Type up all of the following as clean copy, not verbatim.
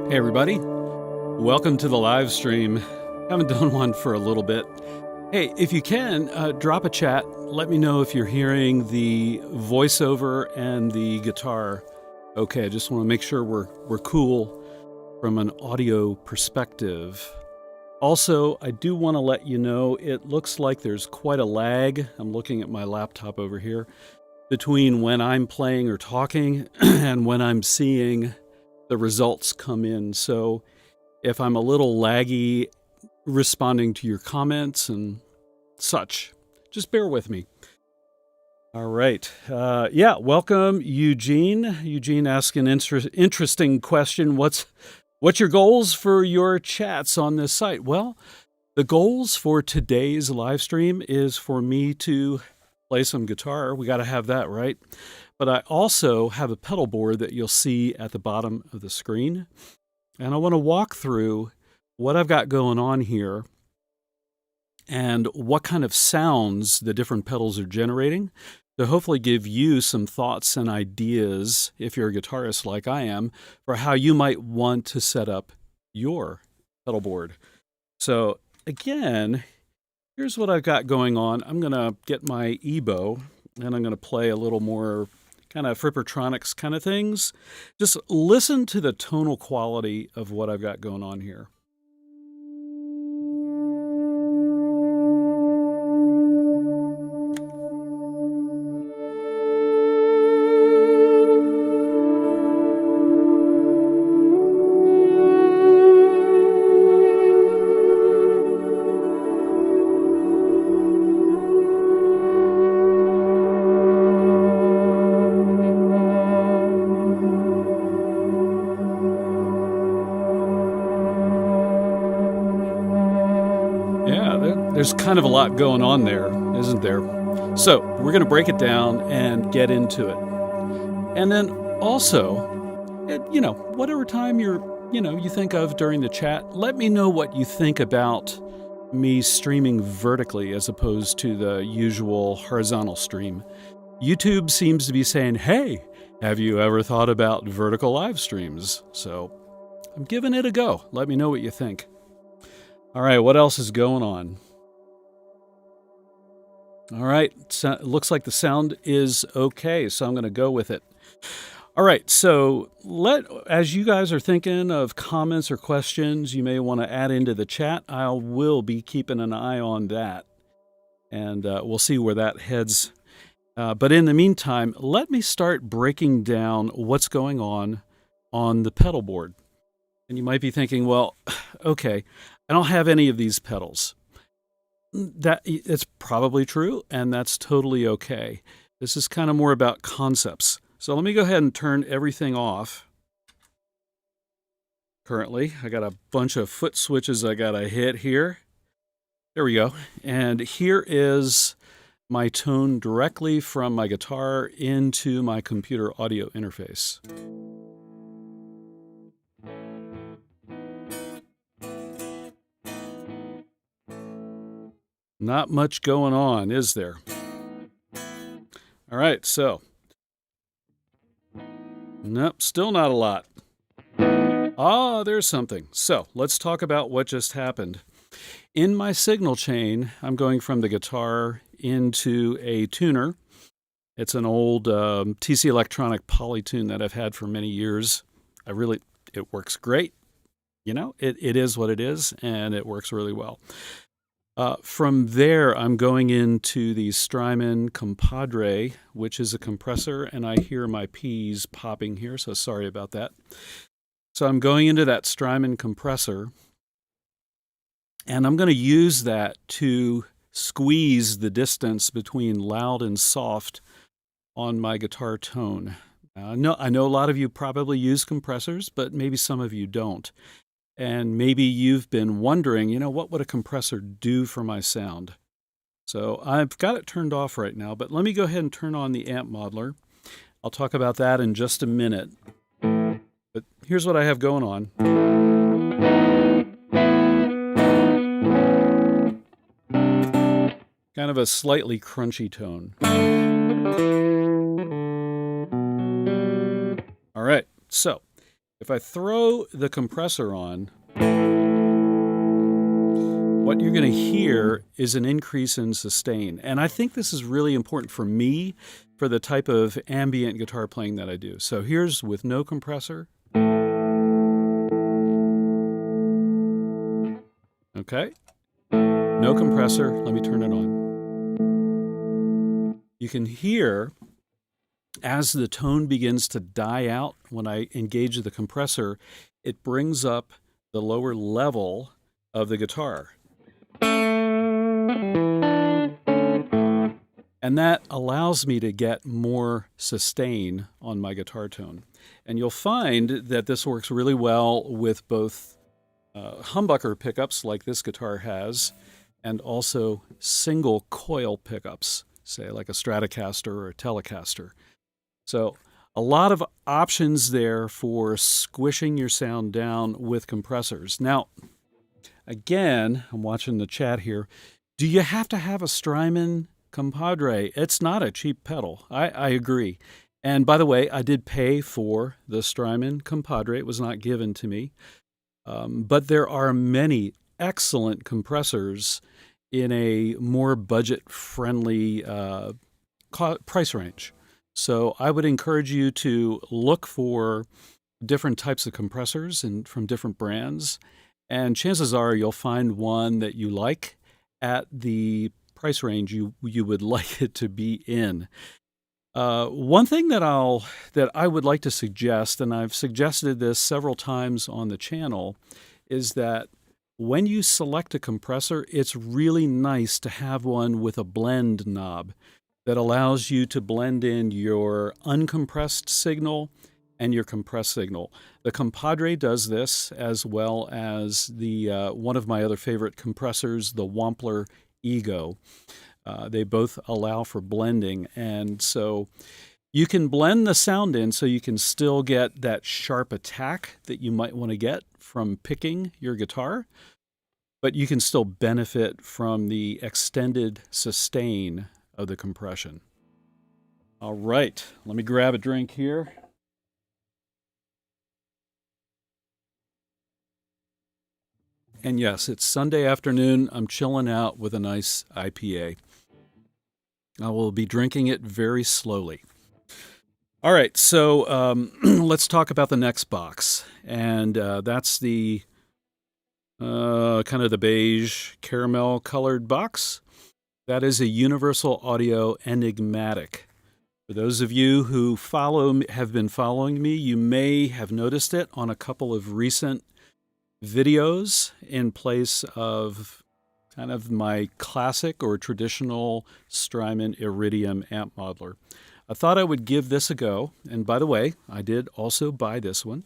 Hey everybody, welcome to the live stream. Haven't done one for a little bit. Hey, if you can, drop a chat. Let me know if you're hearing the voiceover and the guitar. Okay, I just want to make sure we're cool from an audio perspective. Also, I do want to let you know it looks like there's quite a lag. I'm looking at my laptop over here between when I'm playing or talking and when I'm seeing the results come in. So if I'm a little laggy responding to your comments and such, just bear with me. All right. Welcome, Eugene. Eugene asked an interesting question. What's your goals for your chats on this site? Well, the goals for today's live stream is for me to play some guitar. We got to have that, right? But I also have a pedal board that you'll see at the bottom of the screen. And I want to walk through what I've got going on here and what kind of sounds the different pedals are generating to hopefully give you some thoughts and ideas, if you're a guitarist like I am, for how you might want to set up your pedal board. So again, here's what I've got going on. I'm going to get my Ebow and I'm going to play a little more kind of Frippertronics kind of things. Just listen to the tonal quality of what I've got going on here. There's kind of a lot going on there, isn't there? So we're going to break it down and get into it. And then also, whatever time you think of during the chat, let me know what you think about me streaming vertically as opposed to the usual horizontal stream. YouTube seems to be saying, hey, have you ever thought about vertical live streams? So I'm giving it a go. Let me know what you think. All right, what else is going on? All right, so it looks like the sound is okay, so I'm going to go with it. All right, so as you guys are thinking of comments or questions you may want to add into the chat, I will be keeping an eye on that, and we'll see where that heads. But in the meantime, let me start breaking down what's going on the pedal board. And you might be thinking, well, okay, I don't have any of these pedals. It's probably true, and that's totally okay. This is kind of more about concepts. So let me go ahead and turn everything off. Currently, I got a bunch of foot switches I got to hit here. There we go. And here is my tone directly from my guitar into my computer audio interface. Not much going on, is there? All right, so. Nope, still not a lot. There's something. So let's talk about what just happened. In my signal chain, I'm going from the guitar into a tuner. It's an old TC Electronic Polytune that I've had for many years. It works great. It is what it is, and it works really well. From there, I'm going into the Strymon Compadre, which is a compressor, and I hear my P's popping here, so sorry about that. So I'm going into that Strymon compressor, and I'm going to use that to squeeze the distance between loud and soft on my guitar tone. I know a lot of you probably use compressors, but maybe some of you don't. And maybe you've been wondering, what would a compressor do for my sound? So I've got it turned off right now, but let me go ahead and turn on the amp modeler. I'll talk about that in just a minute. But here's what I have going on. Kind of a slightly crunchy tone. All right, so If I throw the compressor on, what you're going to hear is an increase in sustain. And I think this is really important for me for the type of ambient guitar playing that I do. So here's with no compressor. Okay. No compressor. Let me turn it on. You can hear as the tone begins to die out when I engage the compressor, it brings up the lower level of the guitar. And that allows me to get more sustain on my guitar tone. And you'll find that this works really well with both humbucker pickups like this guitar has, and also single coil pickups, say like a Stratocaster or a Telecaster. So a lot of options there for squishing your sound down with compressors. Now, again, I'm watching the chat here. Do you have to have a Strymon Compadre? It's not a cheap pedal. I agree. And by the way, I did pay for the Strymon Compadre. It was not given to me. But there are many excellent compressors in a more budget-friendly price range. So I would encourage you to look for different types of compressors and from different brands. And chances are you'll find one that you like at the price range you would like it to be in. One thing that I would like to suggest, and I've suggested this several times on the channel, is that when you select a compressor, it's really nice to have one with a blend knob that allows you to blend in your uncompressed signal and your compressed signal. The Compadre does this, as well as the one of my other favorite compressors, the Wampler Ego. They both allow for blending, and so you can blend the sound in so you can still get that sharp attack that you might want to get from picking your guitar, but you can still benefit from the extended sustain of the compression. All right, let me grab a drink here. And yes, it's Sunday afternoon. I'm chilling out with a nice IPA. I will be drinking it very slowly. All right, so let's talk about the next box. And that's the kind of the beige caramel colored box. That is a Universal Audio Enigmatic. For those of you who have been following me, you may have noticed it on a couple of recent videos in place of kind of my classic or traditional Strymon Iridium amp modeler. I thought I would give this a go, and by the way, I did also buy this one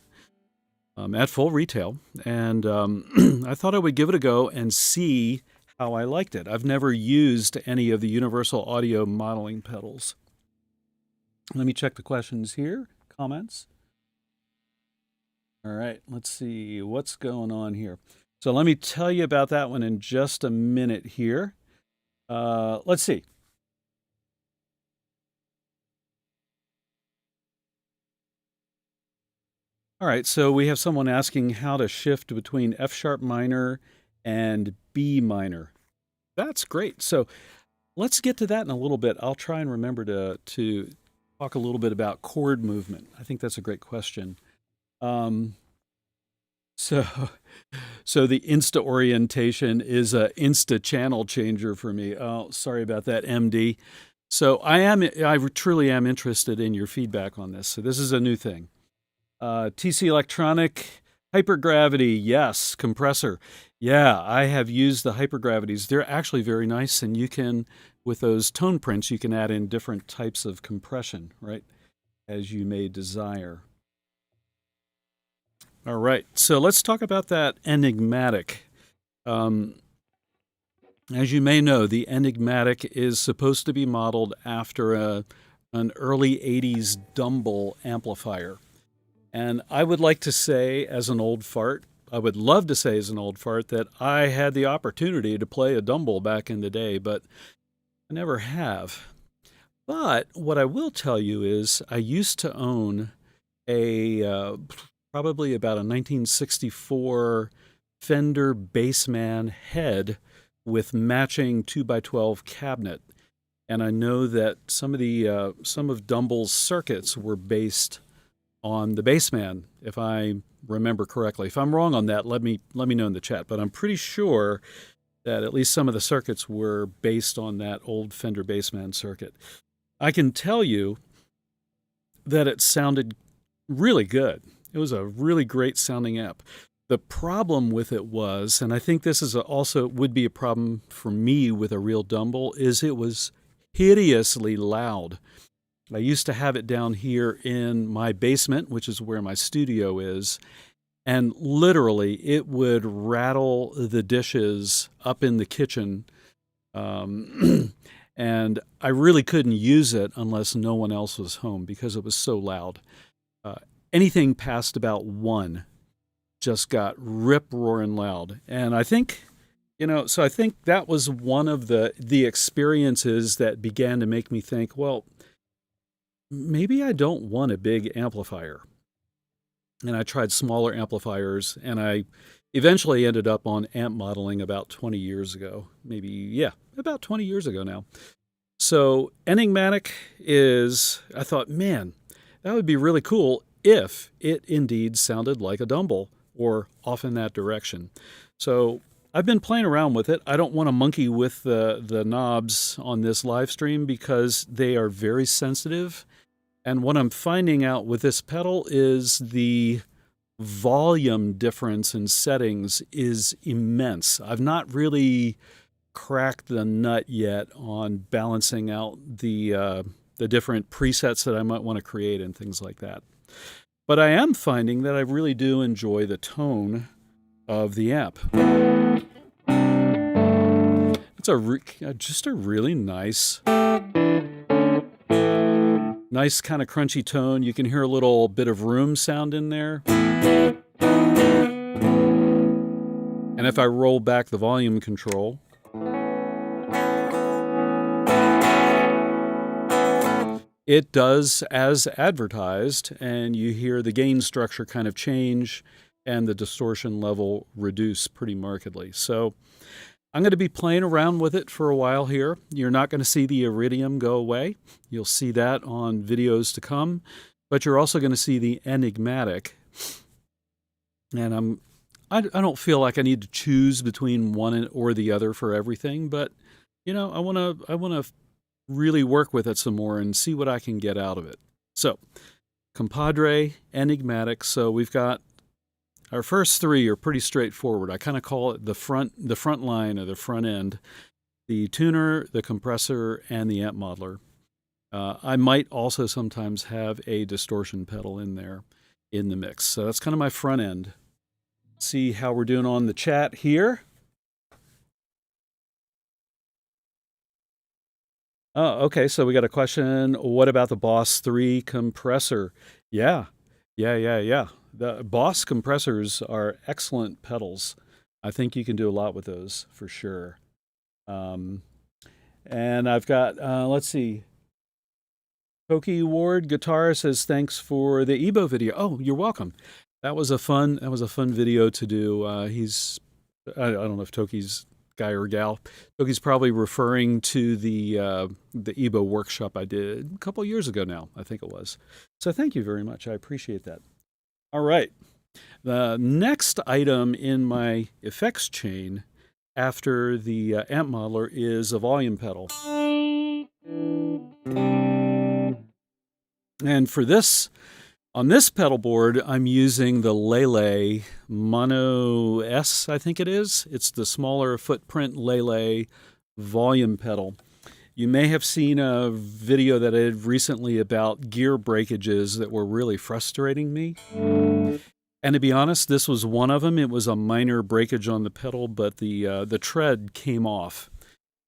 at full retail, and I thought I would give it a go and see how I liked it. I've never used any of the Universal Audio modeling pedals. Let me check the questions here, comments. All right, let's see what's going on here. So let me tell you about that one in just a minute here. Let's see. All right, so we have someone asking how to shift between F sharp minor and B minor. That's great. So let's get to that in a little bit. I'll try and remember to talk a little bit about chord movement. I think that's a great question. So the insta orientation is a insta channel changer for me. Oh, sorry about that, MD. So I truly am interested in your feedback on this. So this is a new thing. TC Electronic, hypergravity, yes. Compressor, yeah, I have used the hypergravities. They're actually very nice, and you can, with those tone prints, you can add in different types of compression, right, as you may desire. All right, so let's talk about that Enigmatic. As you may know, the Enigmatic is supposed to be modeled after an early 80s Dumble amplifier. And I would like to say, as an old fart, I would love to say as an old fart that I had the opportunity to play a Dumble back in the day, but I never have. But what I will tell you is I used to own a probably about a 1964 Fender Bassman head with matching 2x12 cabinet. And I know that some of Dumble's circuits were based on the Bassman, if I remember correctly. If I'm wrong on that, let me know in the chat. But I'm pretty sure that at least some of the circuits were based on that old Fender Bassman circuit. I can tell you that it sounded really good. It was a really great sounding amp. The problem with it was, and I think this is also would be a problem for me with a real Dumble, is it was hideously loud. I used to have it down here in my basement, which is where my studio is, and literally it would rattle the dishes up in the kitchen, and I really couldn't use it unless no one else was home because it was so loud. Anything past about 1 just got rip-roaring loud. And I think, so I think that was one of the experiences that began to make me think, well, maybe I don't want a big amplifier. And I tried smaller amplifiers, and I eventually ended up on amp modeling about 20 years ago. About 20 years ago now. So Enigmatic I thought, man, that would be really cool if it indeed sounded like a Dumble or off in that direction. So I've been playing around with it. I don't want to monkey with the knobs on this live stream because they are very sensitive. And what I'm finding out with this pedal is the volume difference in settings is immense. I've not really cracked the nut yet on balancing out the different presets that I might want to create and things like that. But I am finding that I really do enjoy the tone of the amp. It's just a really nice kind of crunchy tone. You can hear a little bit of room sound in there. And if I roll back the volume control, it does as advertised, and you hear the gain structure kind of change and the distortion level reduce pretty markedly. So I'm going to be playing around with it for a while here. You're not going to see the iridium go away. You'll see that on videos to come, but you're also going to see the enigmatic. And I don't feel like I need to choose between one or the other for everything, but I want to really work with it some more and see what I can get out of it. So, compadre, enigmatic. So we've got our first 3 are pretty straightforward. I kind of call it the front line or the front end: the tuner, the compressor, and the amp modeler. I might also sometimes have a distortion pedal in there in the mix. So that's kind of my front end. See how we're doing on the chat here. Oh, okay. So we got a question. What about the Boss 3 compressor? Yeah. The Boss compressors are excellent pedals. I think you can do a lot with those for sure. And I've got, let's see. Pokey Ward Guitar says, thanks for the Ebow video. Oh, you're welcome. That was a fun video to do. I don't know if Toki's guy or gal. Toki's probably referring to the Ebow workshop I did a couple years ago now, I think it was. So thank you very much. I appreciate that. All right. The next item in my effects chain after the amp modeler is a volume pedal. And for this, on this pedal board, I'm using the Lehle Mono S, I think it is. It's the smaller footprint Lehle volume pedal. You may have seen a video that I did recently about gear breakages that were really frustrating me. And to be honest, this was one of them. It was a minor breakage on the pedal, but the tread came off.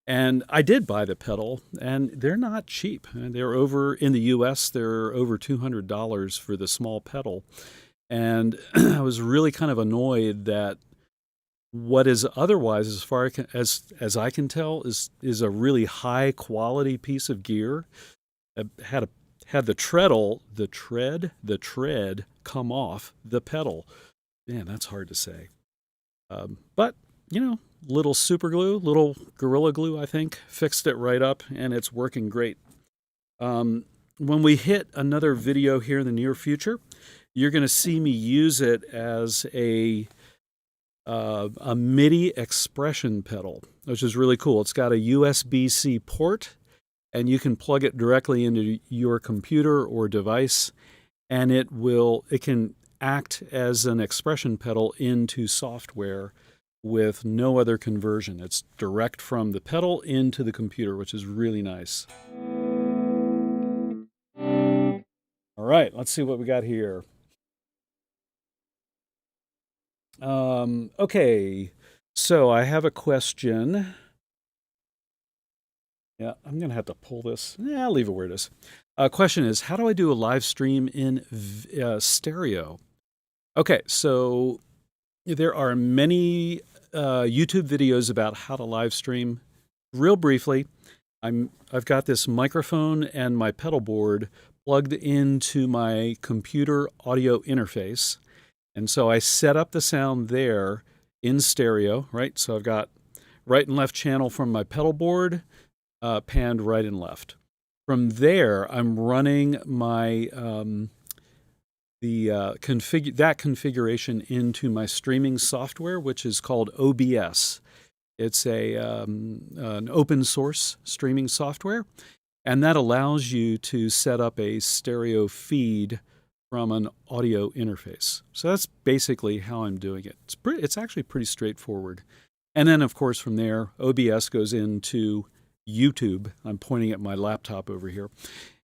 And I did buy the pedal, and they're not cheap. They're over, in the US, they're over $200 for the small pedal. And I was really kind of annoyed that what is otherwise, as far as I can tell, is a really high quality piece of gear. It had the tread come off the pedal. Man, that's hard to say. But, you know, little super glue, little Gorilla Glue, I think, fixed it right up, and it's working great. When we hit another video here in the near future, you're going to see me use it as a MIDI expression pedal, which is really cool. It's got a USB-C port, and you can plug it directly into your computer or device, and it can act as an expression pedal into software with no other conversion. It's direct from the pedal into the computer, which is really nice. All right, let's see what we got here. Okay, so I have a question. Yeah, I'm going to have to pull this. Yeah, I'll leave it where it is. Question is, how do I do a live stream in stereo? Okay, so there are many YouTube videos about how to live stream. Real briefly, I've got this microphone and my pedal board plugged into my computer audio interface. And so I set up the sound there in stereo, right? So I've got right and left channel from my pedal board, panned right and left. From there, I'm running my that configuration into my streaming software, which is called OBS. It's an open source streaming software, and that allows you to set up a stereo feed from an audio interface. So that's basically how I'm doing it. It's actually pretty straightforward. And then, of course, from there, OBS goes into YouTube. I'm pointing at my laptop over here,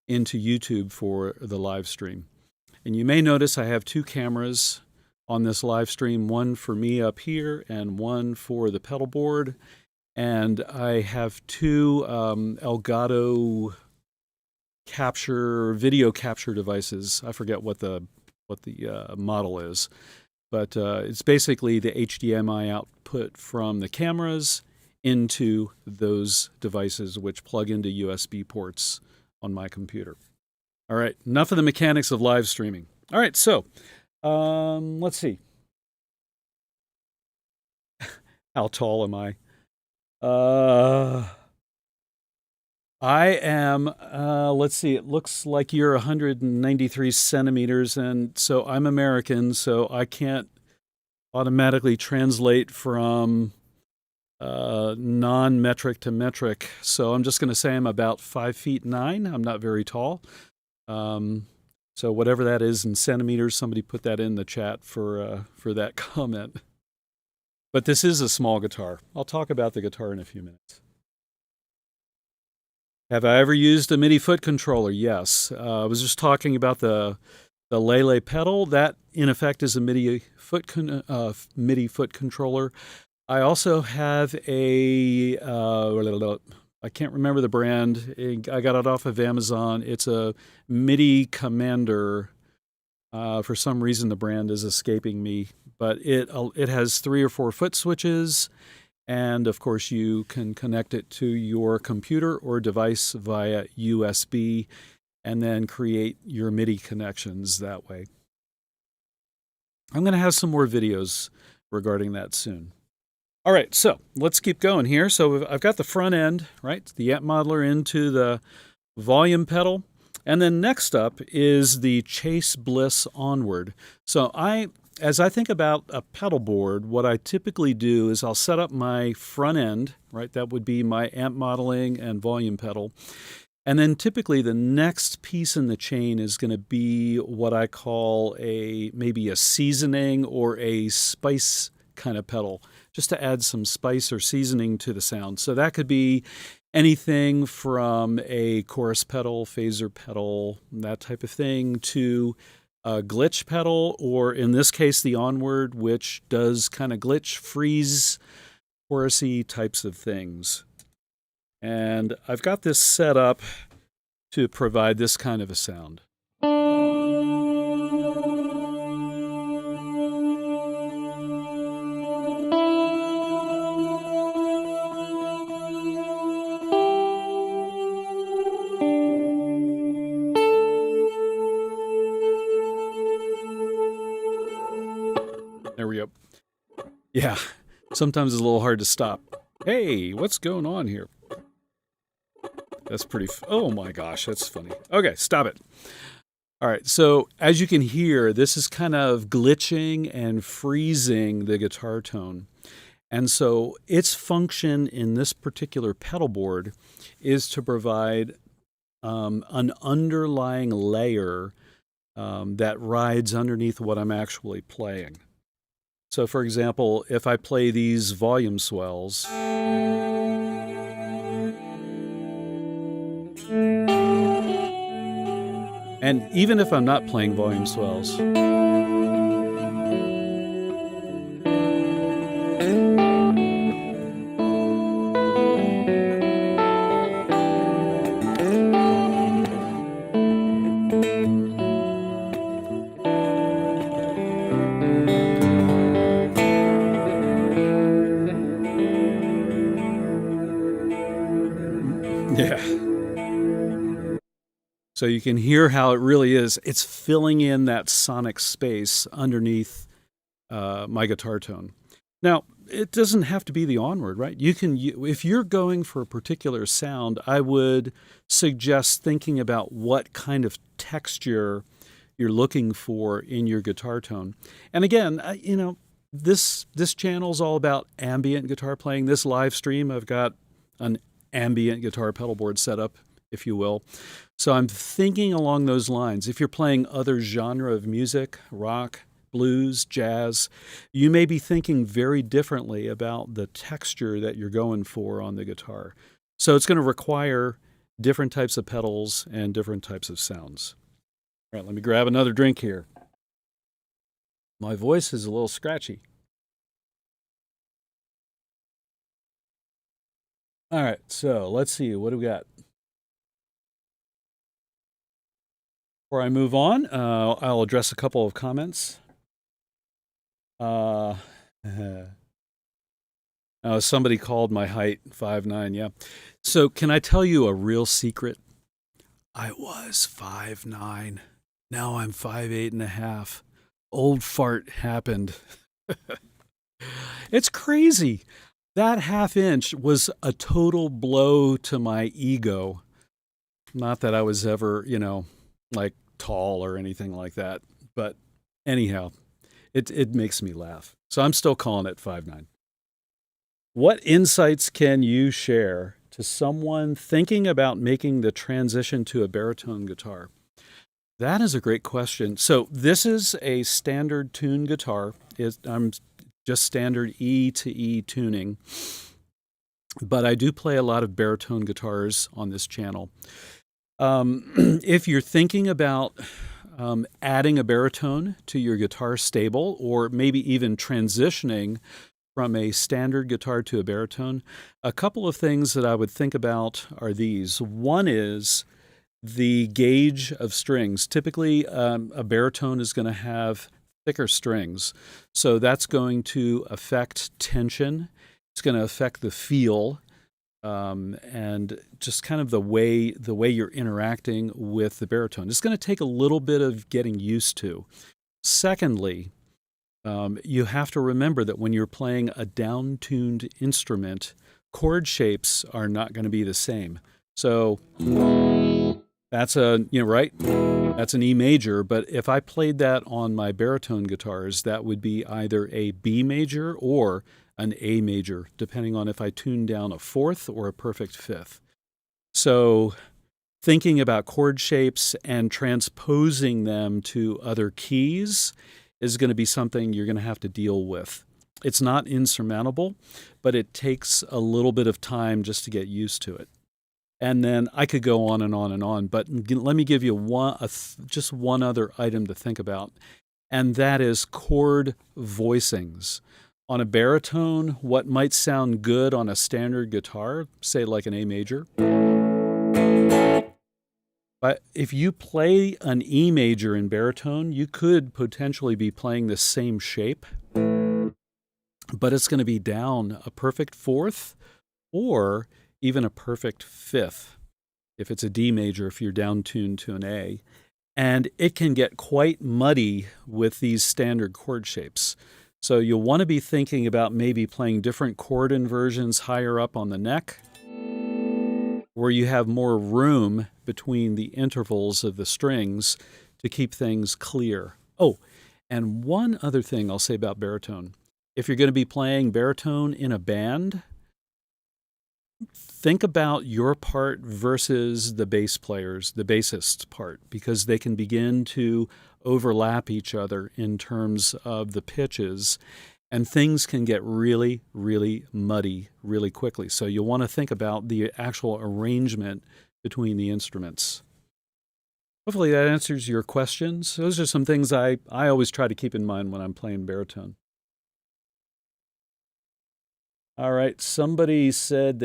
into YouTube for the live stream. And you may notice I have two cameras on this live stream, one for me up here and one for the pedal board. And I have two Elgato video capture devices. I forget what the model is, but it's basically the HDMI output from the cameras into those devices, which plug into USB ports on my computer. All right, enough of the mechanics of live streaming. All right, so let's see. How tall am I? I am, let's see, it looks like you're 193 centimeters, and so I'm American, so I can't automatically translate from non-metric to metric. So I'm just going to say I'm about 5'9". I'm not very tall. So whatever that is in centimeters, somebody put that in the chat for that comment. But this is a small guitar. I'll talk about the guitar in a few minutes. Have I ever used a MIDI foot controller? Yes. I was just talking about the Lehle pedal. That, in effect, is a MIDI foot controller. I also have a, I can't remember the brand. I got it off of Amazon. It's a MIDI Commander. For some reason, the brand is escaping me. But it has 3 or 4 foot switches. And, of course, you can connect it to your computer or device via USB and then create your MIDI connections that way. I'm going to have some more videos regarding that soon. All right, so let's keep going here. So I've got the front end, right, the amp modeler into the volume pedal. And then next up is the Chase Bliss Onward. So as I think about a pedal board, what I typically do is I'll set up my front end, right? That would be my amp modeling and volume pedal. And then typically the next piece in the chain is going to be what I call maybe a seasoning or a spice kind of pedal, just to add some spice or seasoning to the sound. So that could be anything from a chorus pedal, phaser pedal, that type of thing, to a glitch pedal, or in this case, the Onward, which does kind of glitch, freeze, chorusy types of things. And I've got this set up to provide this kind of a sound. There we go. Yeah, sometimes it's a little hard to stop. Hey, what's going on here? That's pretty... oh my gosh, that's funny. Okay, stop it. All right, so as you can hear, this is kind of glitching and freezing the guitar tone. And so its function in this particular pedal board is to provide an underlying layer that rides underneath what I'm actually playing. So for example, if I play these volume swells, and even if I'm not playing volume swells, yeah. So you can hear how it really is. It's filling in that sonic space underneath my guitar tone. Now, it doesn't have to be the Onward, right? You can, if you're going for a particular sound, I would suggest thinking about what kind of texture you're looking for in your guitar tone. And again, you know, this channel's all about ambient guitar playing. This live stream, I've got an ambient guitar pedal board set up, if you will. So I'm thinking along those lines. If you're playing other genre of music, rock, blues, jazz, you may be thinking very differently about the texture that you're going for on the guitar. So it's going to require different types of pedals and different types of sounds. All right, let me grab another drink here. My voice is a little scratchy. All right, so let's see. What do we got? Before I move on, I'll address a couple of comments. Somebody called my height 5'9", yeah. So can I tell you a real secret? I was 5'9". Now I'm 5'8.5". Old fart happened. It's crazy. That half-inch was a total blow to my ego. Not that I was ever, you know, like tall or anything like that. But anyhow, it makes me laugh. So I'm still calling it 5'9". What insights can you share to someone thinking about making the transition to a baritone guitar? That is a great question. So this is a standard tune guitar. I'm just standard E to E tuning. But I do play a lot of baritone guitars on this channel. If you're thinking about adding a baritone to your guitar stable, or maybe even transitioning from a standard guitar to a baritone, a couple of things that I would think about are these. One is the gauge of strings. Typically, a baritone is going to have thicker strings, so that's going to affect tension. It's going to affect the feel, and just kind of the way you're interacting with the baritone. It's going to take a little bit of getting used to. Secondly, you have to remember that when you're playing a down-tuned instrument, chord shapes are not going to be the same. So that's right? That's an E major, but if I played that on my baritone guitars, that would be either a B major or an A major, depending on if I tune down a fourth or a perfect fifth. So thinking about chord shapes and transposing them to other keys is going to be something you're going to have to deal with. It's not insurmountable, but it takes a little bit of time just to get used to it. And then I could go on and on and on, but let me give you just one other item to think about, and that is chord voicings. On a baritone, what might sound good on a standard guitar, say like an A major, but if you play an E major in baritone, you could potentially be playing the same shape, but it's going to be down a perfect fourth or even a perfect fifth if it's a D major, if you're down tuned to an A. And it can get quite muddy with these standard chord shapes. So you'll want to be thinking about maybe playing different chord inversions higher up on the neck, where you have more room between the intervals of the strings to keep things clear. Oh, and one other thing I'll say about baritone. If you're going to be playing baritone in a band, think about your part versus the bass players, the bassist's part, because they can begin to overlap each other in terms of the pitches, and things can get really, really muddy really quickly. So you'll want to think about the actual arrangement between the instruments. Hopefully that answers your questions. Those are some things I always try to keep in mind when I'm playing baritone. All right, somebody said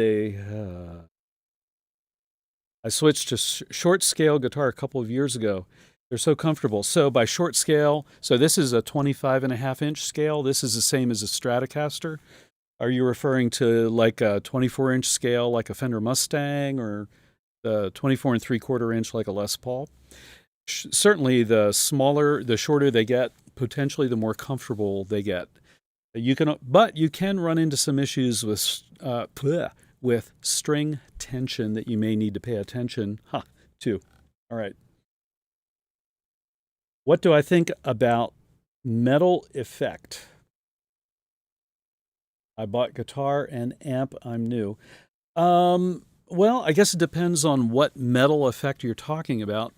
I switched to short scale guitar a couple of years ago. They're so comfortable. So by short scale, so this is a 25.5-inch scale. This is the same as a Stratocaster. Are you referring to like a 24-inch scale like a Fender Mustang, or the 24 and 3/4 inch like a Les Paul? Certainly the smaller, the shorter they get, potentially the more comfortable they get. But you can run into some issues with string tension that you may need to pay attention to. All right. What do I think about metal effect? I bought guitar and amp. I'm new. Well, I guess it depends on what metal effect you're talking about.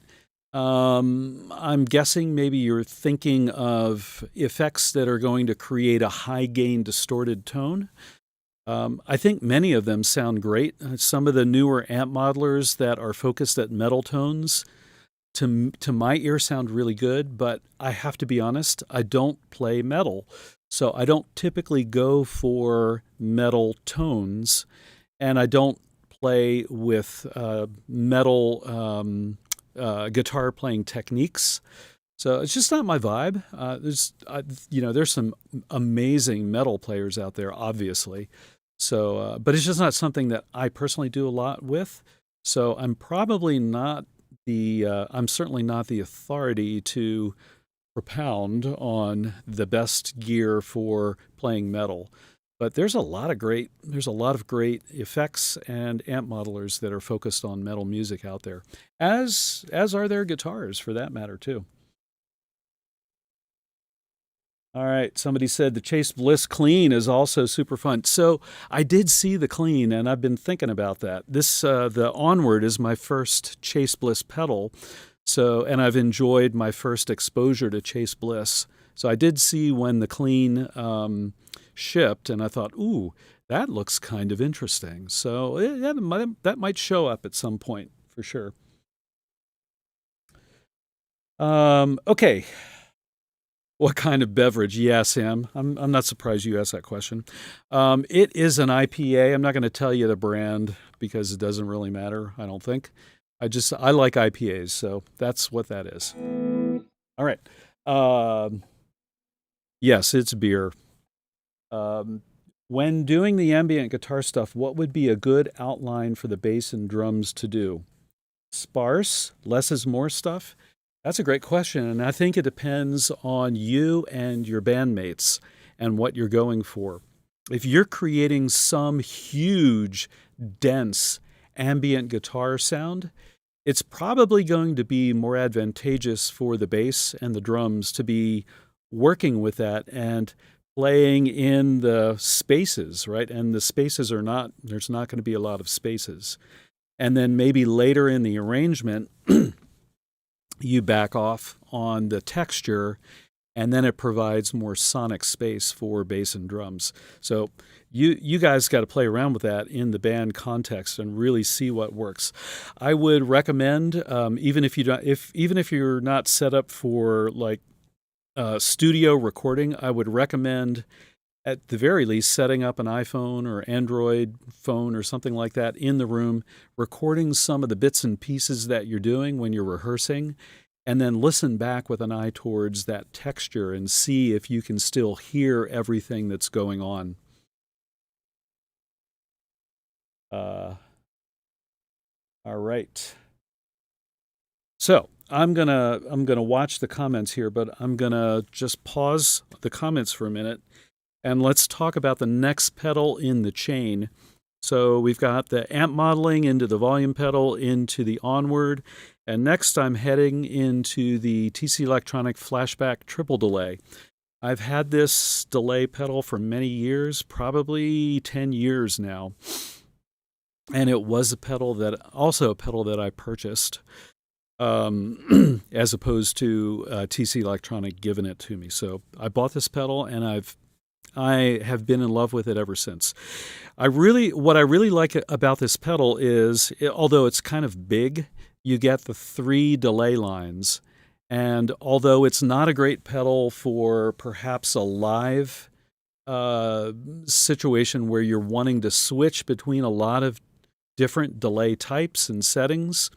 I'm guessing maybe you're thinking of effects that are going to create a high gain distorted tone. I think many of them sound great. Some of the newer amp modelers that are focused at metal tones, to my ear, sound really good, but I have to be honest, I don't play metal. So I don't typically go for metal tones, and I don't play with metal guitar playing techniques. So it's just not my vibe. There's some amazing metal players out there, obviously. So, but it's just not something that I personally do a lot with. So I'm probably not I'm certainly not the authority to propound on the best gear for playing metal. But there's a lot of great effects and amp modelers that are focused on metal music out there, as are their guitars for that matter too. All right, somebody said the Chase Bliss Clean is also super fun. So I did see the Clean, and I've been thinking about that. The Onward is my first Chase Bliss pedal, and I've enjoyed my first exposure to Chase Bliss. So I did see when the Clean shipped, and I thought, ooh, that looks kind of interesting. So yeah, that might show up at some point for sure. Okay. What kind of beverage? Yeah, Sam. I'm not surprised you asked that question. It is an IPA. I'm not going to tell you the brand because it doesn't really matter, I don't think. I like IPAs, so that's what that is. All right. Yes, it's beer. When doing the ambient guitar stuff, what would be a good outline for the bass and drums to do? Sparse, less is more stuff? That's a great question, and I think it depends on you and your bandmates and what you're going for. If you're creating some huge, dense ambient guitar sound, it's probably going to be more advantageous for the bass and the drums to be working with that and playing in the spaces, right? And the spaces there's not going to be a lot of spaces. And then maybe later in the arrangement, you back off on the texture, and then it provides more sonic space for bass and drums. So you guys got to play around with that in the band context and really see what works. I would recommend, even if you're not set up for like studio recording, I would recommend at the very least setting up an iPhone or Android phone or something like that in the room, recording some of the bits and pieces that you're doing when you're rehearsing, and then listen back with an eye towards that texture and see if you can still hear everything that's going on. All right. So I'm gonna watch the comments here, but I'm gonna just pause the comments for a minute and let's talk about the next pedal in the chain. So we've got the amp modeling into the volume pedal into the Onward, and next I'm heading into the TC Electronic Flashback triple delay. I've had this delay pedal for many years, probably 10 years now. And it was a pedal that I purchased, as opposed to TC Electronic giving it to me. So I bought this pedal, and I have been in love with it ever since. What I really like about this pedal is, although it's kind of big, you get the 3 delay lines. And although it's not a great pedal for perhaps a live situation where you're wanting to switch between a lot of different delay types and settings,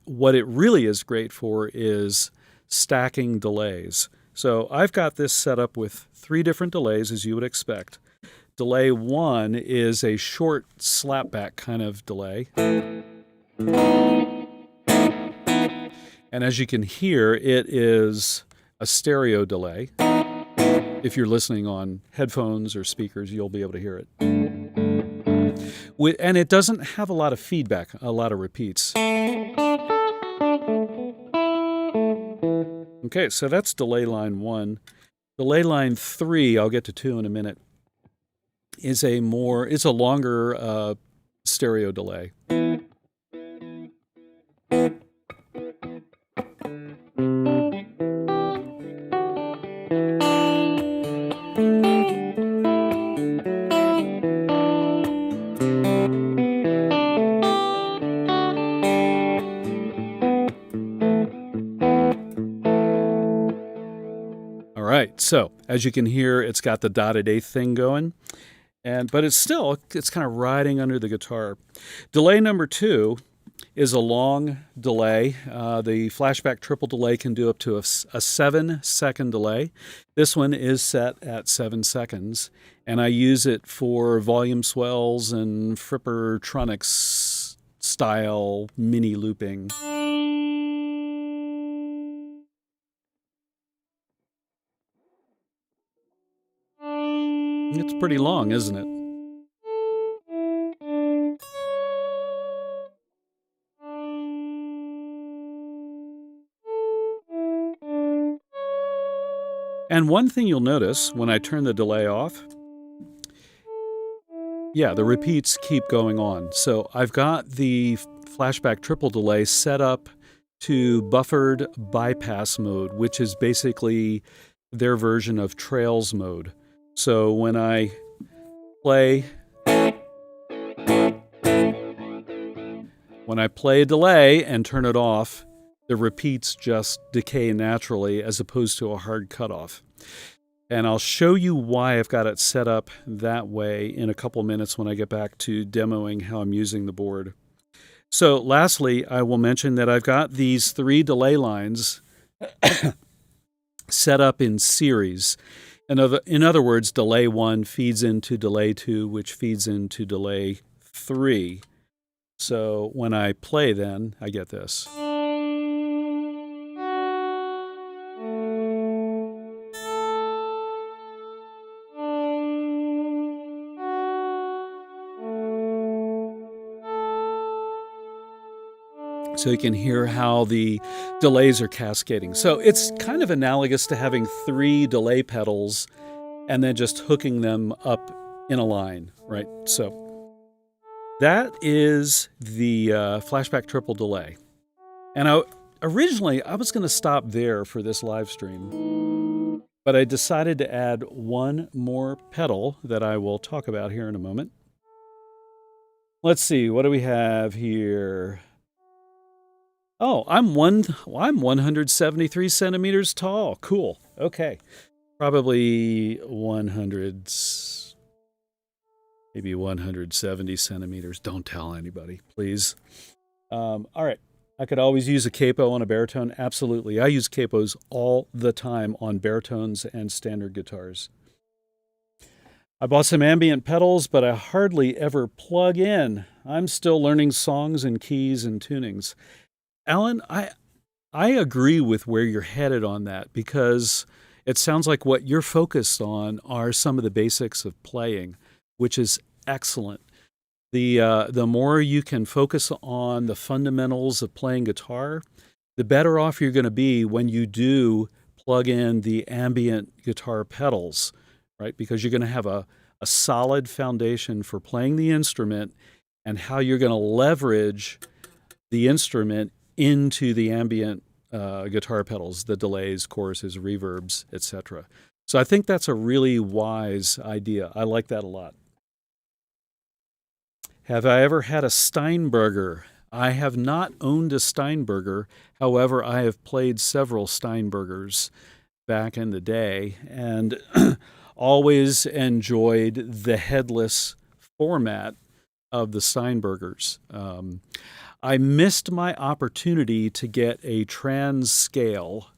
what it really is great for is stacking delays. So I've got this set up with 3 different delays, as you would expect. Delay 1 is a short slapback kind of delay. And as you can hear, it is a stereo delay. If you're listening on headphones or speakers, you'll be able to hear it. And it doesn't have a lot of feedback, a lot of repeats. Okay, so that's delay line 1. Delay line 3, I'll get to 2 in a minute, it's a longer stereo delay. Right, so as you can hear, it's got the dotted eighth thing going, but it's kind of riding under the guitar. Delay number 2 is a long delay. The flashback triple delay can do up to a 7-second delay. This one is set at 7 seconds, and I use it for volume swells and Frippertronics style mini looping. It's pretty long, isn't it? And one thing you'll notice when I turn the delay off, the repeats keep going on. So I've got the flashback triple delay set up to buffered bypass mode, which is basically their version of trails mode. So when I play a delay and turn it off, the repeats just decay naturally as opposed to a hard cutoff. And I'll show you why I've got it set up that way in a couple minutes when I get back to demoing how I'm using the board. So lastly, I will mention that I've got these 3 delay lines set up in series. In other words, delay 1 feeds into delay 2, which feeds into delay 3. So when I play then, I get this. So you can hear how the delays are cascading. So it's kind of analogous to having 3 delay pedals and then just hooking them up in a line, right? So that is the flashback triple delay. And originally I was going to stop there for this live stream, but I decided to add one more pedal that I will talk about here in a moment. Let's see, what do we have here? Oh, I'm 173 centimeters tall. Cool. Okay. Probably maybe 170 centimeters. Don't tell anybody, please. All right. I could always use a capo on a baritone. Absolutely. I use capos all the time on baritones and standard guitars. I bought some ambient pedals, but I hardly ever plug in. I'm still learning songs and keys and tunings. Alan, I agree with where you're headed on that because it sounds like what you're focused on are some of the basics of playing, which is excellent. The more you can focus on the fundamentals of playing guitar, the better off you're going to be when you do plug in the ambient guitar pedals, right? Because you're going to have a solid foundation for playing the instrument and how you're going to leverage the instrument into the ambient guitar pedals, the delays, choruses, reverbs, etc. So I think that's a really wise idea. I like that a lot. Have I ever had a Steinberger? I have not owned a Steinberger. However, I have played several Steinbergers back in the day and always enjoyed the headless format of the Steinbergers. I missed my opportunity to get a trans scale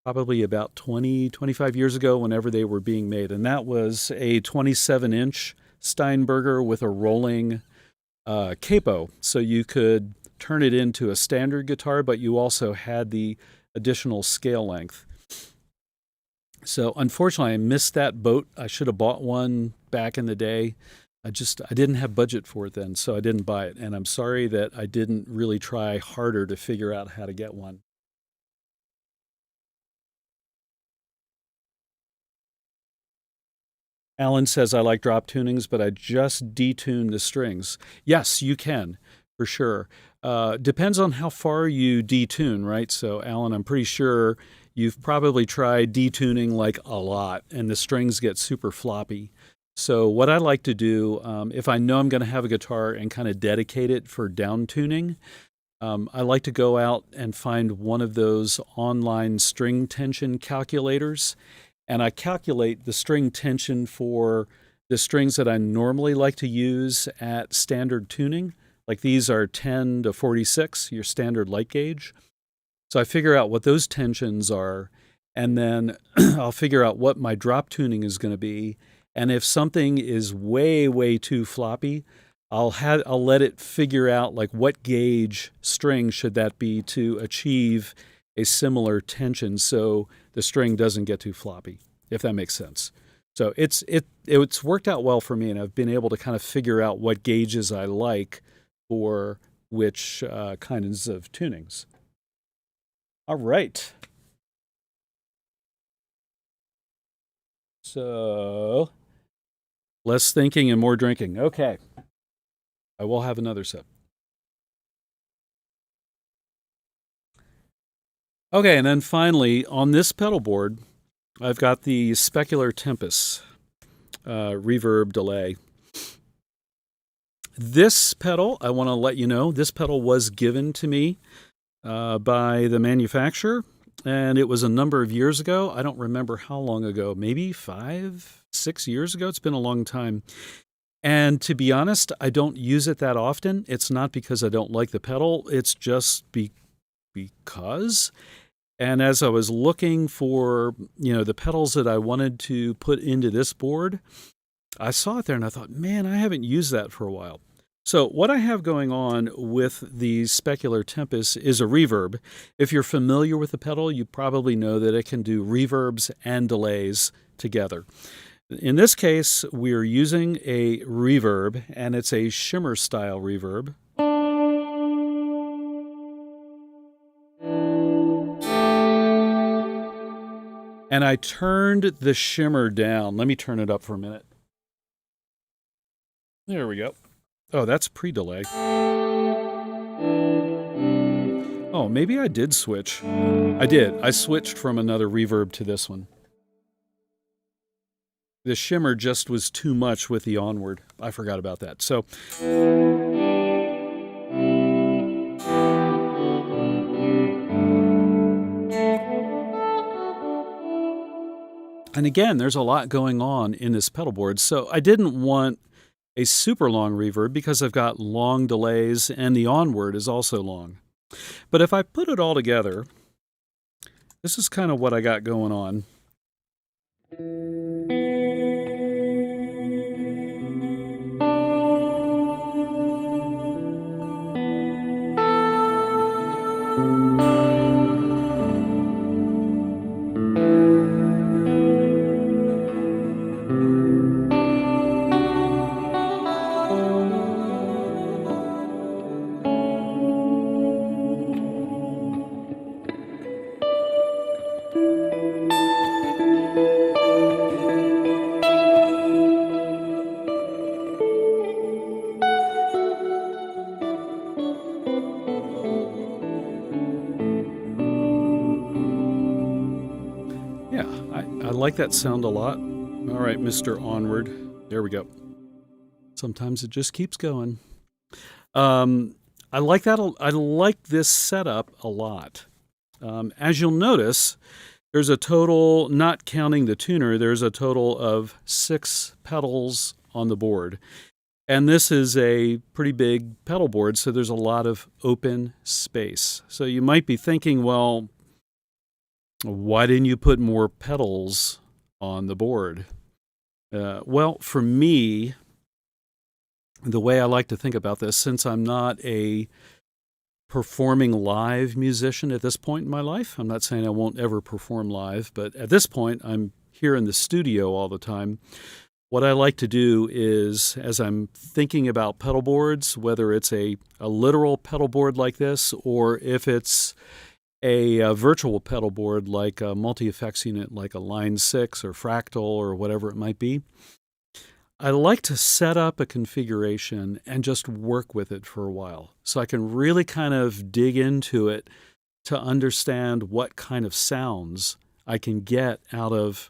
probably about 25 years ago whenever they were being made. And that was a 27-inch Steinberger with a rolling capo. So you could turn it into a standard guitar, but you also had the additional scale length. So unfortunately, I missed that boat. I should have bought one back in the day. I didn't have budget for it then, so I didn't buy it. And I'm sorry that I didn't really try harder to figure out how to get one. Alan says, I like drop tunings, but I just detune the strings. Yes, you can, for sure. Depends on how far you detune, right? So, Alan, I'm pretty sure you've probably tried detuning like a lot, and the strings get super floppy. So what I like to do, if I know I'm going to have a guitar and kind of dedicate it for down tuning, I like to go out and find one of those online string tension calculators, and I calculate the string tension for the strings that I normally like to use at standard tuning. Like these are 10 to 46, your standard light gauge. So I figure out what those tensions are, and then I'll figure out what my drop tuning is going to be. And if something is way, way too floppy, I'll let it figure out like what gauge string should that be to achieve a similar tension so the string doesn't get too floppy, if that makes sense. So it's worked out well for me, and I've been able to kind of figure out what gauges I like for which kinds of tunings. All right. So less thinking and more drinking. Okay. I will have another sip. Okay, and then finally, on this pedal board, I've got the Specular Tempest reverb delay. This pedal, I want to let you know, this pedal was given to me by the manufacturer, and it was a number of years ago. I don't remember how long ago, maybe 5, 6 years ago. It's been a long time. And to be honest, I don't use it that often. It's not because I don't like the pedal. It's just because. And as I was looking for, the pedals that I wanted to put into this board, I saw it there and I thought, man, I haven't used that for a while. So what I have going on with the Specular Tempest is a reverb. If you're familiar with the pedal, you probably know that it can do reverbs and delays together. In this case, we're using a reverb, and it's a shimmer style reverb. And I turned the shimmer down. Let me turn it up for a minute. There we go. Oh, that's pre-delay. Oh, maybe I did switch. I did. I switched from another reverb to this one. The shimmer just was too much with the Onward. I forgot about that. So, and again, there's a lot going on in this pedal board. So I didn't want a super long reverb because I've got long delays and the Onward is also long. But if I put it all together, this is kind of what I got going on. like that sound a lot. All right, Mr. Onward. There we go. Sometimes it just keeps going. I like that. I like this setup a lot. As you'll notice, there's a total, not counting the tuner, there's a total of 6 pedals on the board. And this is a pretty big pedal board, so there's a lot of open space. So you might be thinking, well, why didn't you put more pedals on the board? Well, for me, the way I like to think about this, since I'm not a performing live musician at this point in my life, I'm not saying I won't ever perform live, but at this point, I'm here in the studio all the time. What I like to do is, as I'm thinking about pedal boards, whether it's a literal pedal board like this, or if it's a virtual pedal board like a multi-effects unit like a Line 6 or Fractal or whatever it might be, I like to set up a configuration and just work with it for a while so I can really kind of dig into it to understand what kind of sounds I can get out of,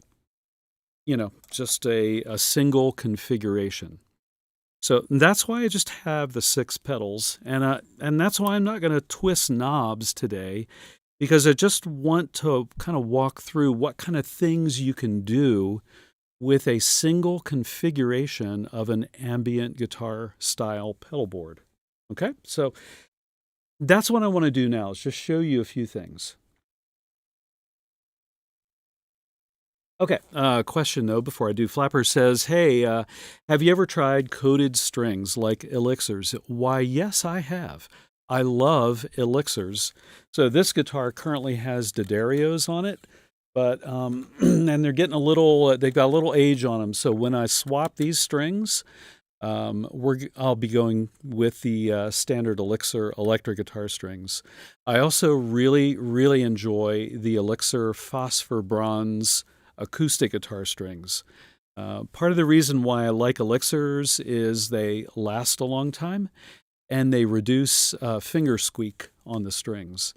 just a single configuration. So that's why I just have the 6 pedals, and that's why I'm not going to twist knobs today, because I just want to kind of walk through what kind of things you can do with a single configuration of an ambient guitar style pedal board. Okay, so that's what I want to do now, is just show you a few things. Okay, question though before I do. Flapper says, hey, have you ever tried coated strings like elixirs? Why, yes, I have. I love elixirs. So this guitar currently has D'Addarios on it, but and they're getting they've got a little age on them. So when I swap these strings, I'll be going with the standard Elixir electric guitar strings. I also really, really enjoy the Elixir Phosphor Bronze acoustic guitar strings. Part of the reason why I like elixirs is they last a long time, and they reduce finger squeak on the strings.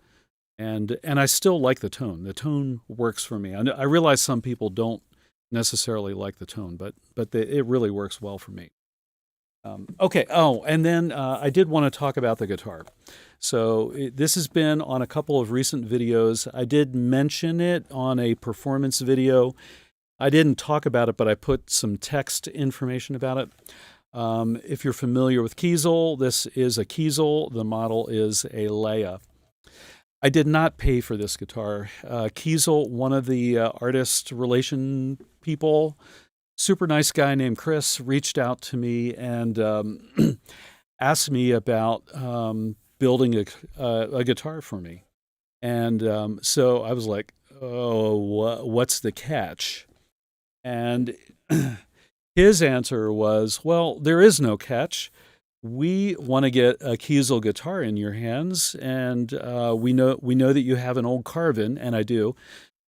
And I still like the tone. The tone works for me. I realize some people don't necessarily like the tone, but it really works well for me. Okay. Oh, and then I did want to talk about the guitar. So this has been on a couple of recent videos. I did mention it on a performance video. I didn't talk about it, but I put some text information about it. If you're familiar with Kiesel, this is a Kiesel. The model is a Lehle. I did not pay for this guitar. Kiesel, one of the artist relation people, super nice guy named Chris, reached out to me and asked me about building a guitar for me. And so I was like, oh, what's the catch? And his answer was, well, there is no catch. We want to get a Kiesel guitar in your hands, and we know that you have an old Carvin, and I do.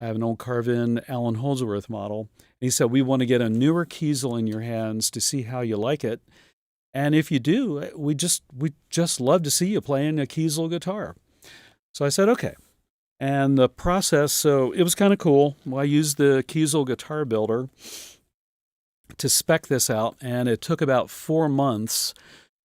I have an old Carvin Alan Holdsworth model. And he said, we want to get a newer Kiesel in your hands to see how you like it. And if you do, we just love to see you playing a Kiesel guitar. So I said, okay. And the process, so it was kind of cool. Well, I used the Kiesel Guitar Builder to spec this out, and it took about 4 months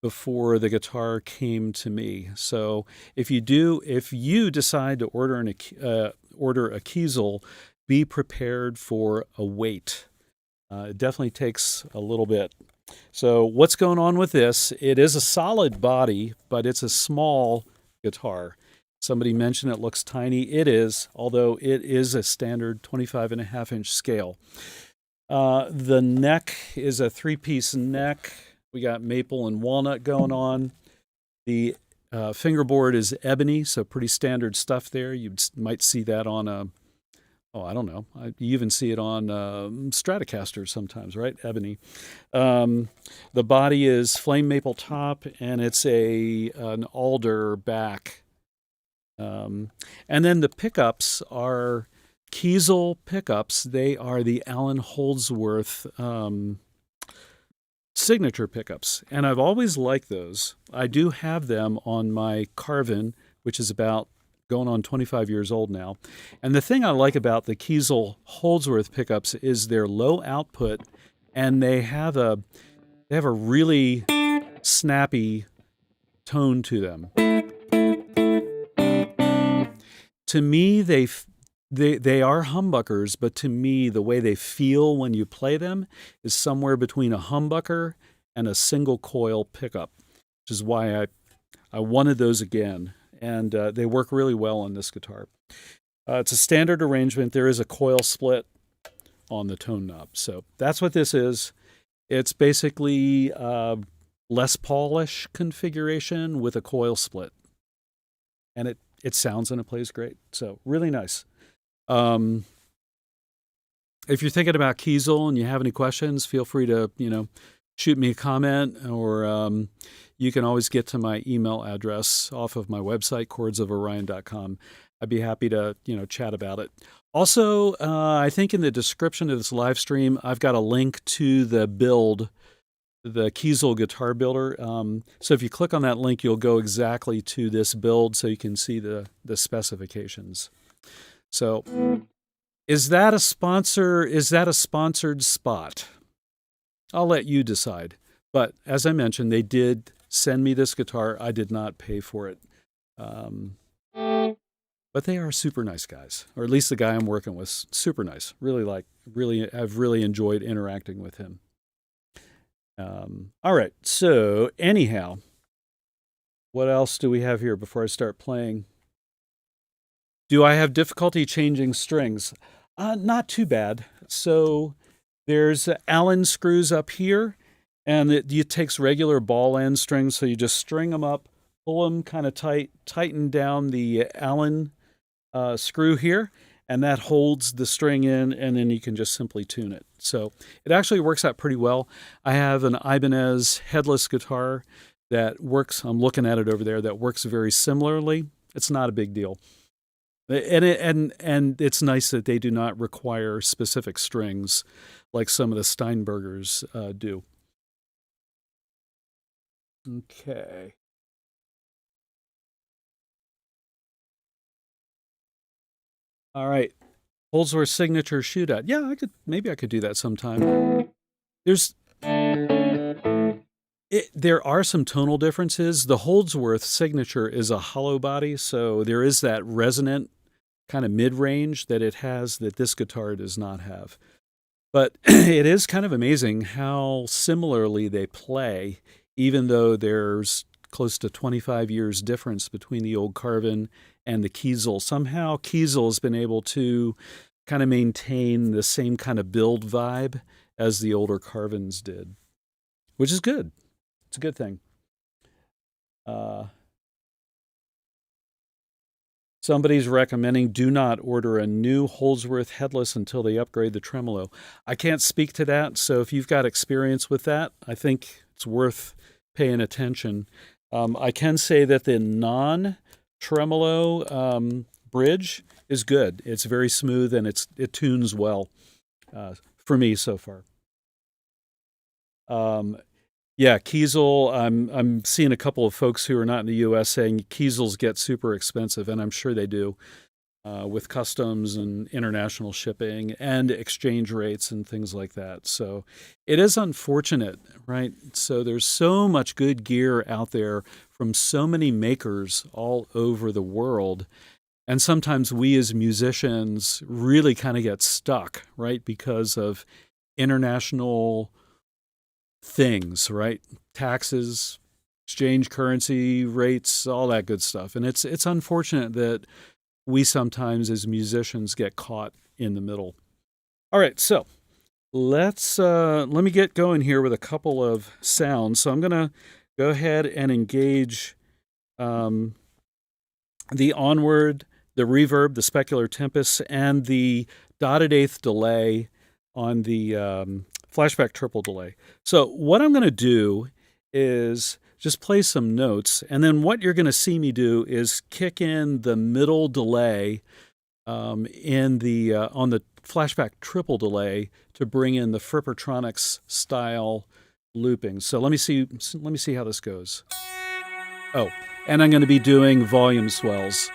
before the guitar came to me. So if you decide to order a Kiesel, be prepared for a wait. It definitely takes a little bit. So what's going on with this? It is a solid body, but it's a small guitar. Somebody mentioned it looks tiny. It is, although it is a standard 25.5-inch scale. The neck is a 3-piece neck. We got maple and walnut going on. The fingerboard is ebony, so pretty standard stuff there. You might see that on I don't know. You even see it on Stratocasters sometimes, right? Ebony. The body is flame maple top, and it's an alder back. And then the pickups are Kiesel pickups. They are the Alan Holdsworth signature pickups, and I've always liked those. I do have them on my Carvin, which is about going on 25 years old now. And the thing I like about the Kiesel Holdsworth pickups is their low output, and they have a really snappy tone to them. To me, they are humbuckers, but to me, the way they feel when you play them is somewhere between a humbucker and a single coil pickup, which is why I wanted those again. And they work really well on this guitar. It's a standard arrangement. There is a coil split on the tone knob. So that's what this is. It's basically Les Paulish configuration with a coil split. And it sounds and it plays great. So really nice. If you're thinking about Kiesel and you have any questions, feel free to, shoot me a comment, or you can always get to my email address off of my website, chordsoforion.com. I'd be happy to, chat about it. Also, I think in the description of this live stream, I've got a link to the build, the Kiesel guitar builder. So if you click on that link, you'll go exactly to this build so you can see the specifications. So is that a sponsor? Is that a sponsored spot? I'll let you decide. But as I mentioned, they did send me this guitar. I did not pay for it. But they are super nice guys, or at least the guy I'm working with, super nice. I've really enjoyed interacting with him. All right. So anyhow, what else do we have here before I start playing? Do I have difficulty changing strings? Not too bad. So there's Allen screws up here, and it takes regular ball end strings. So you just string them up, pull them kind of tight, tighten down the Allen screw here, and that holds the string in, and then you can just simply tune it. So it actually works out pretty well. I have an Ibanez headless guitar that works. I'm looking at it over there. That works very similarly. It's not a big deal. And it's nice that they do not require specific strings like some of the Steinbergers do. Okay. All right. Holdsworth signature shootout. Yeah, maybe I could do that sometime. There are some tonal differences. The Holdsworth signature is a hollow body, so there is that resonant kind of mid-range that it has that this guitar does not have. But it is kind of amazing how similarly they play, even though there's close to 25 years difference between the old Carvin and the Kiesel. Somehow Kiesel has been able to kind of maintain the same kind of build vibe as the older Carvins did, which is good. It's a good thing. Somebody's recommending do not order a new Holdsworth headless until they upgrade the tremolo. I can't speak to that, so if you've got experience with that, I think it's worth paying attention. I can say that the non-tremolo bridge is good. It's very smooth and it tunes well for me so far. Yeah, Kiesel, I'm seeing a couple of folks who are not in the U.S. saying Kiesels get super expensive, and I'm sure they do, with customs and international shipping and exchange rates and things like that. So it is unfortunate, right? So there's so much good gear out there from so many makers all over the world, and sometimes we as musicians really kind of get stuck, right, because of international things, right? Taxes, exchange currency rates, all that good stuff. And it's unfortunate that we sometimes as musicians get caught in the middle. All right, so let me get going here with a couple of sounds. So I'm going to go ahead and engage the Onward, the reverb, the Specular Tempest, and the dotted eighth delay on the flashback triple delay. So what I'm going to do is just play some notes, and then what you're going to see me do is kick in the middle delay in the on the flashback triple delay to bring in the Frippertronics style looping. So let me see how this goes. Oh, and I'm going to be doing volume swells.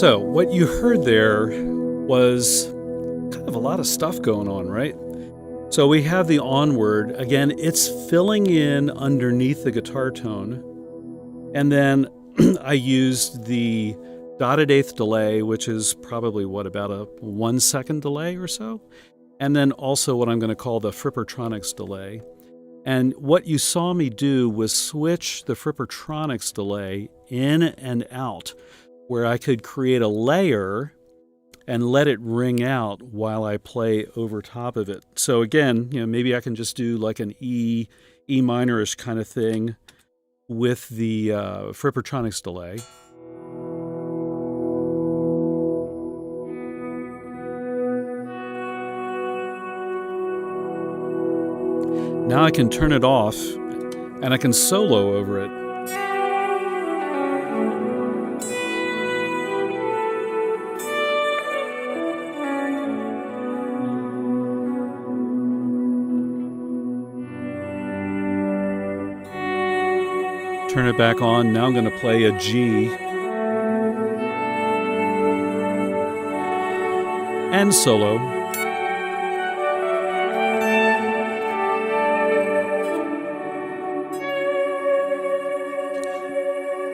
So what you heard there was kind of a lot of stuff going on, right? So we have the Onward. Again, it's filling in underneath the guitar tone. And then I used the dotted eighth delay, which is probably about a 1 second delay or so. And then also what I'm going to call the Frippertronics delay. And what you saw me do was switch the Frippertronics delay in and out, where I could create a layer and let it ring out while I play over top of it. So again, maybe I can just do like an E minorish kind of thing with the Frippertronics delay. Now I can turn it off and I can solo over it. Turn it back on. Now I'm going to play a G. And solo.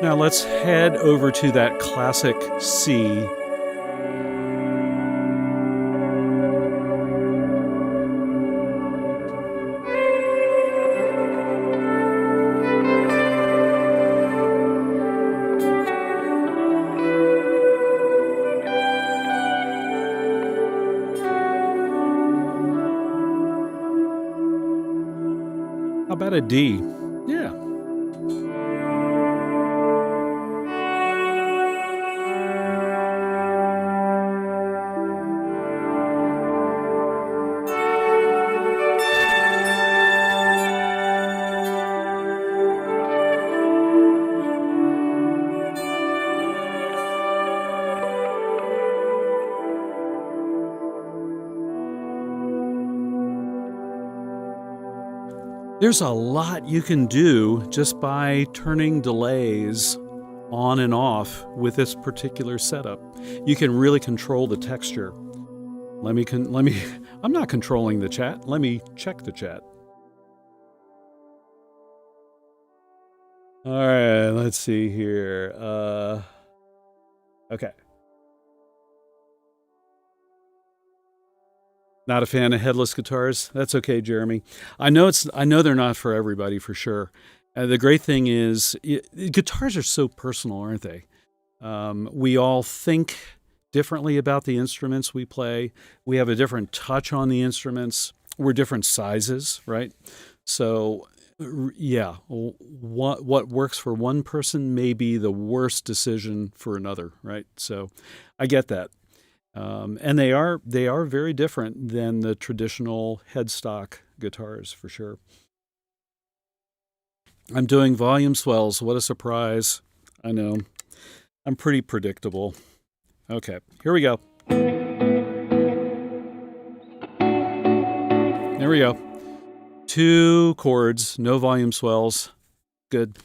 Now let's head over to that classic C. How about a D? Yeah. There's a lot you can do just by turning delays on and off with this particular setup. You can really control the texture. I'm not controlling the chat. Let me check the chat. All right, let's see here. Okay. Not a fan of headless guitars? That's okay, Jeremy. I know they're not for everybody, for sure. The great thing is, guitars are so personal, aren't they? We all think differently about the instruments we play. We have a different touch on the instruments. We're different sizes, right? So, yeah, what works for one person may be the worst decision for another, right? So, I get that. And they are very different than the traditional headstock guitars, for sure. I'm doing volume swells. What a surprise. I know. I'm pretty predictable. Okay, here we go. There we go. 2 chords, no volume swells. Good.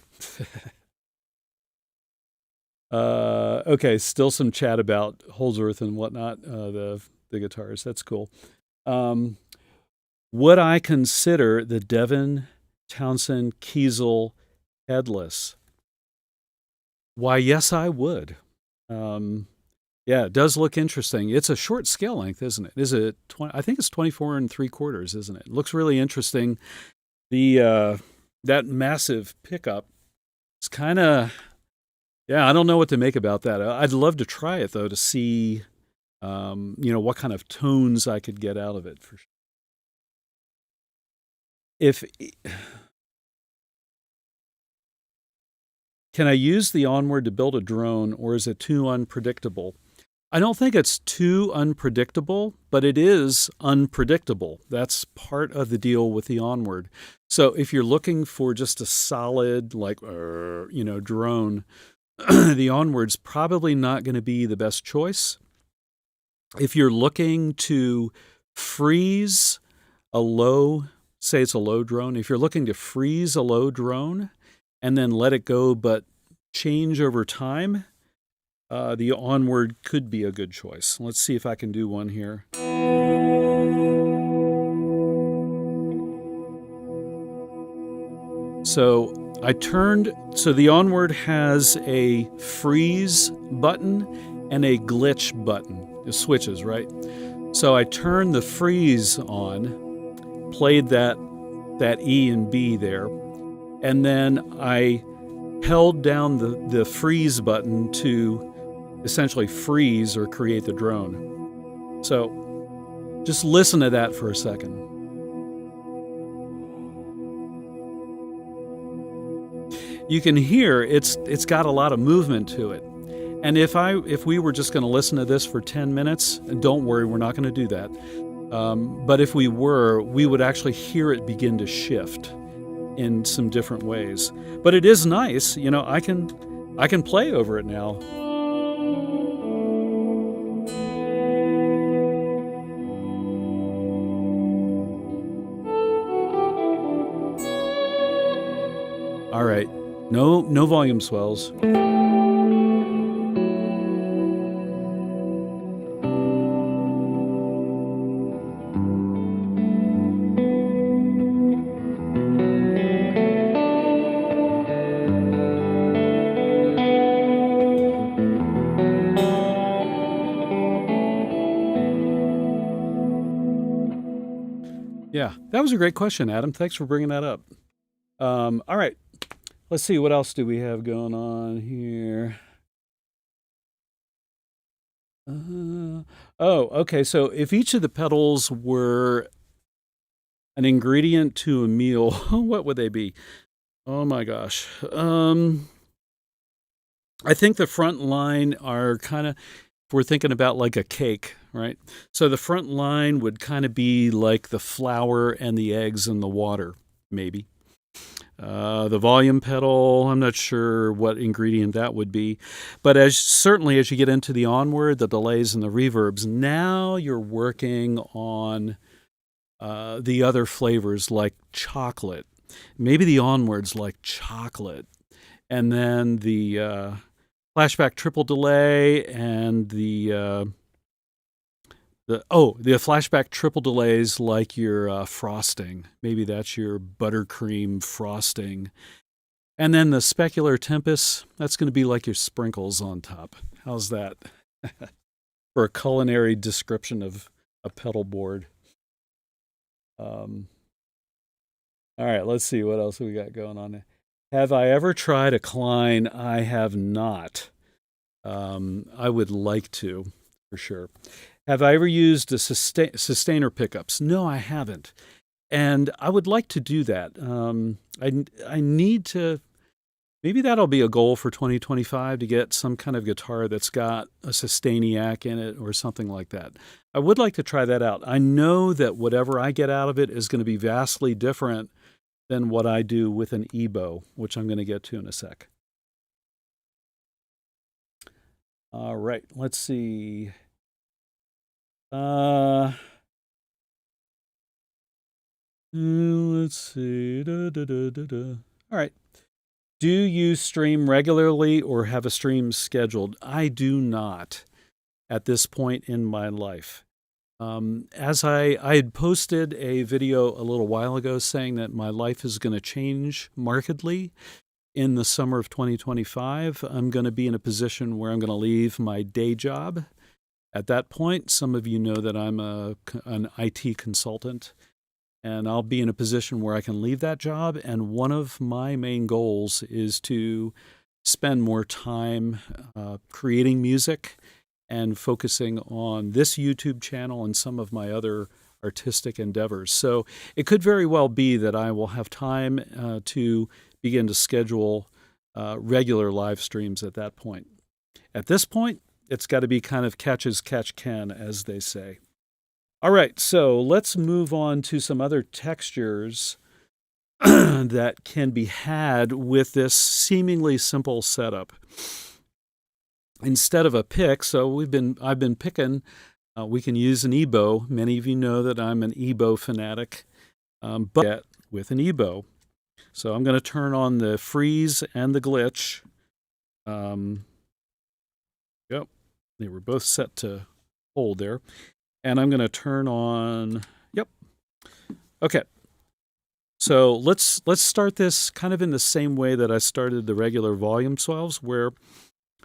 Okay, still some chat about Holdsworth and whatnot, the guitars. That's cool. Would I consider the Devin Townsend Kiesel headless? Why, yes, I would. Yeah, it does look interesting. It's a short scale length, isn't it? Is it 20? I think it's 24 3/4, isn't it? It looks really interesting. The that massive pickup is kind of, yeah, I don't know what to make about that. I'd love to try it though to see, what kind of tones I could get out of it. For sure. Can I use the Onward to build a drone, or is it too unpredictable? I don't think it's too unpredictable, but it is unpredictable. That's part of the deal with the Onward. So if you're looking for just a solid, drone, the Onward's probably not going to be the best choice. If you're looking to freeze a low, say it's a low drone, if you're looking to freeze a low drone and then let it go but change over time, the Onward could be a good choice. Let's see if I can do one here. So the Onward has a freeze button and a glitch button. It switches, right? So I turned the freeze on, played that E and B there, and then I held down the freeze button to essentially freeze or create the drone. So just listen to that for a second. You can hear it's got a lot of movement to it. And if we were just going to listen to this for 10 minutes, and don't worry, we're not going to do that. But if we were, we would actually hear it begin to shift in some different ways. But it is nice, you know, I can play over it now. All right. No volume swells. Yeah, that was a great question, Adam. Thanks for bringing that up. All right. Let's see, what else do we have going on here? Okay. So if each of the pedals were an ingredient to a meal, what would they be? Oh my gosh. I think the front line are kind of, if we're thinking about like a cake, right? So the front line would kind of be like the flour and the eggs and the water, maybe. The volume pedal, I'm not sure what ingredient that would be. But certainly as you get into the Onward, the delays and the reverbs, now you're working on the other flavors like chocolate. Maybe the Onward's like chocolate. And then the flashback triple delay and the flashback triple delays like your frosting. Maybe that's your buttercream frosting. And then the Specular Tempest, that's going to be like your sprinkles on top. How's that? For a culinary description of a pedal board. All right, let's see what else we got going on there. Have I ever tried a Klein? I have not. I would like to, for sure. Have I ever used a sustainer pickups? No, I haven't. And I would like to do that. I need to, maybe that'll be a goal for 2025 to get some kind of guitar that's got a sustainiac in it or something like that. I would like to try that out. I know that whatever I get out of it is going to be vastly different than what I do with an Ebow, which I'm going to get to in a sec. All right, let's see. Let's see. All right. Do you stream regularly or have a stream scheduled? I do not at this point in my life. As I had posted a video a little while ago saying that my life is going to change markedly in the summer of 2025. I'm going to be in a position where I'm going to leave my day job. At that point, some of you know that I'm an IT consultant, and I'll be in a position where I can leave that job. And one of my main goals is to spend more time creating music and focusing on this YouTube channel and some of my other artistic endeavors. So it could very well be that I will have time to begin to schedule regular live streams at that point. At this point, it's got to be kind of catch as catch can, as they say. All right, so let's move on to some other textures that can be had with this seemingly simple setup. Instead of a pick, so I've been picking. We can use an Ebow. Many of you know that I'm an Ebow fanatic, but with an Ebow. So I'm going to turn on the freeze and the glitch. They were both set to hold there. And I'm going to turn on, yep. Okay. So let's start this kind of in the same way that I started the regular volume swells, where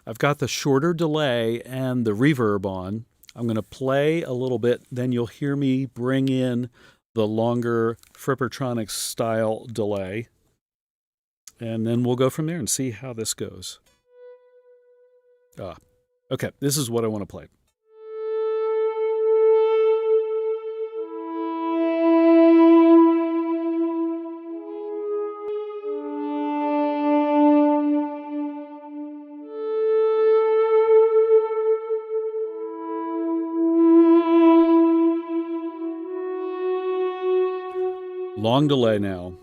I've got the shorter delay and the reverb on. I'm going to play a little bit, then you'll hear me bring in the longer Frippertronics style delay. And then we'll go from there and see how this goes. Okay, this is what I want to play. Long delay now.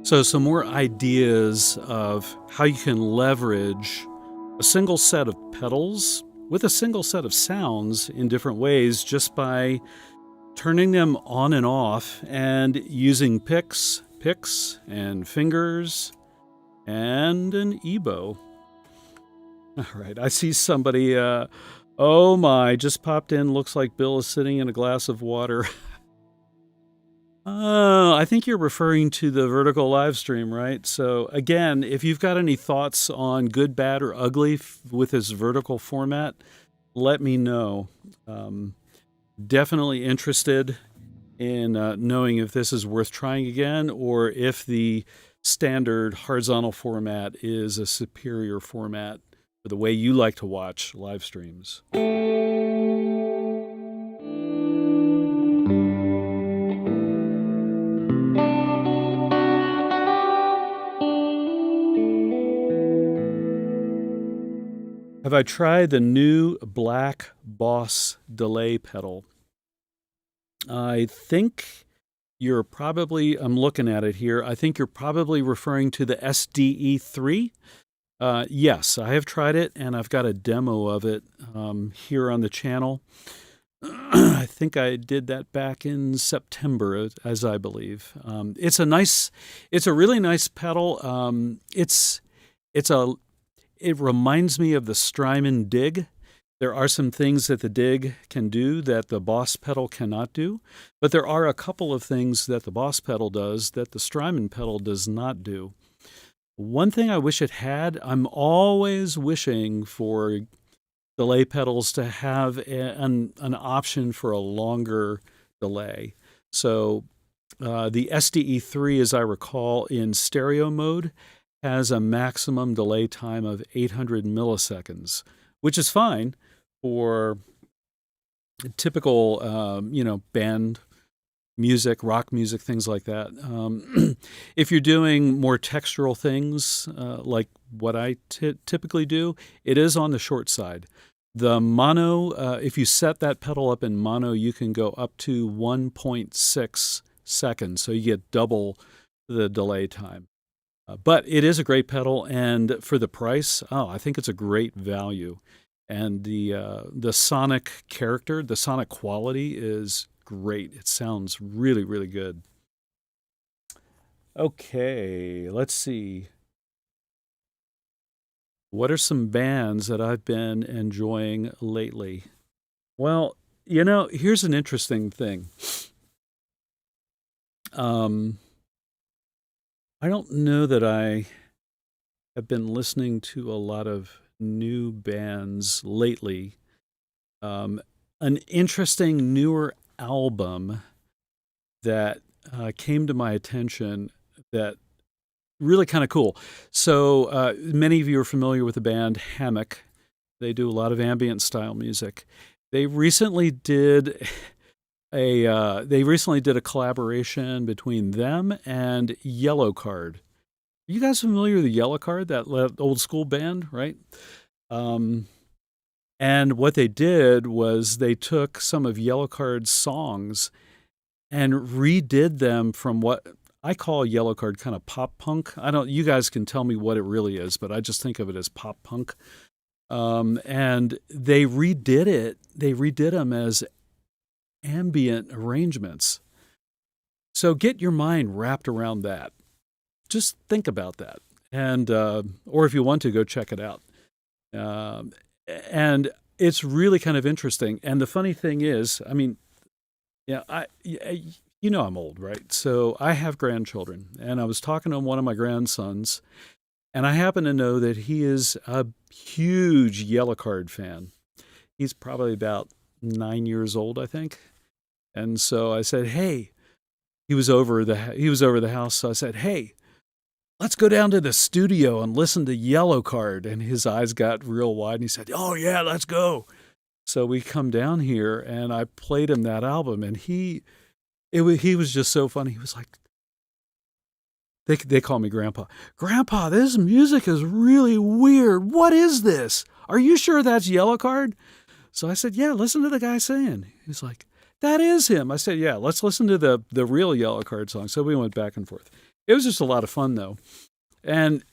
So some more ideas of how you can leverage a single set of pedals with a single set of sounds in different ways just by turning them on and off and using picks and fingers and an Ebow. All right, I see somebody, oh my, just popped in. Looks like Bill is sitting in a glass of water. I think you're referring to the vertical live stream, right? So again, if you've got any thoughts on good, bad, or ugly with this vertical format, let me know. Definitely interested in knowing if this is worth trying again or if the standard horizontal format is a superior format for the way you like to watch live streams. Have I tried the new black Boss delay pedal. I think I'm looking at it here, I think you're probably referring to the SDE3. Yes, I have tried it, and I've got a demo of it here on the channel. I think I did that back in September, as I believe. It's a really nice pedal. It reminds me of the Strymon Dig. There are some things that the Dig can do that the Boss pedal cannot do, but there are a couple of things that the Boss pedal does that the Strymon pedal does not do. One thing I wish it had, I'm always wishing for delay pedals to have an option for a longer delay. So the SDE3, as I recall, in stereo mode, has a maximum delay time of 800 milliseconds, which is fine for typical, band music, rock music, things like that. If you're doing more textural things, like what I typically do, it is on the short side. The mono, if you set that pedal up in mono, you can go up to 1.6 seconds, so you get double the delay time. But it is a great pedal, and for the price, I think it's a great value. And the sonic character, the sonic quality is great. It sounds really, really good. Okay, let's see. What are some bands that I've been enjoying lately? Well, here's an interesting thing. I don't know that I have been listening to a lot of new bands lately. An interesting newer album that came to my attention that really kind of cool. So many of you are familiar with the band Hammock. They do a lot of ambient style music. They recently did a collaboration between them and Yellowcard. Are you guys familiar with the Yellowcard, that old school band, right? And what they did was they took some of Yellowcard's songs and redid them from what I call Yellowcard kind of pop punk. You guys can tell me what it really is, but I just think of it as pop punk. And they redid it. They redid them as ambient arrangements. So get your mind wrapped around that. Just think about that. And, or if you want to, go check it out. And it's really kind of interesting. And the funny thing is, I'm old, right? So I have grandchildren, and I was talking to one of my grandsons, and I happen to know that he is a huge Yellowcard fan. He's probably about 9 years old, I think. And so I said, "Hey," he was over the house. So I said, "Hey, let's go down to the studio and listen to Yellowcard." And his eyes got real wide, and he said, "Oh yeah, let's go." So we come down here, and I played him that album, and he was just so funny. He was like, they call me Grandpa. "Grandpa, this music is really weird. What is this? Are you sure that's Yellowcard?" So I said, "Yeah, listen to the guy singing." He's like, "That is him." I said, "Yeah, let's listen to the real Yellowcard song." So we went back and forth. It was just a lot of fun, though. And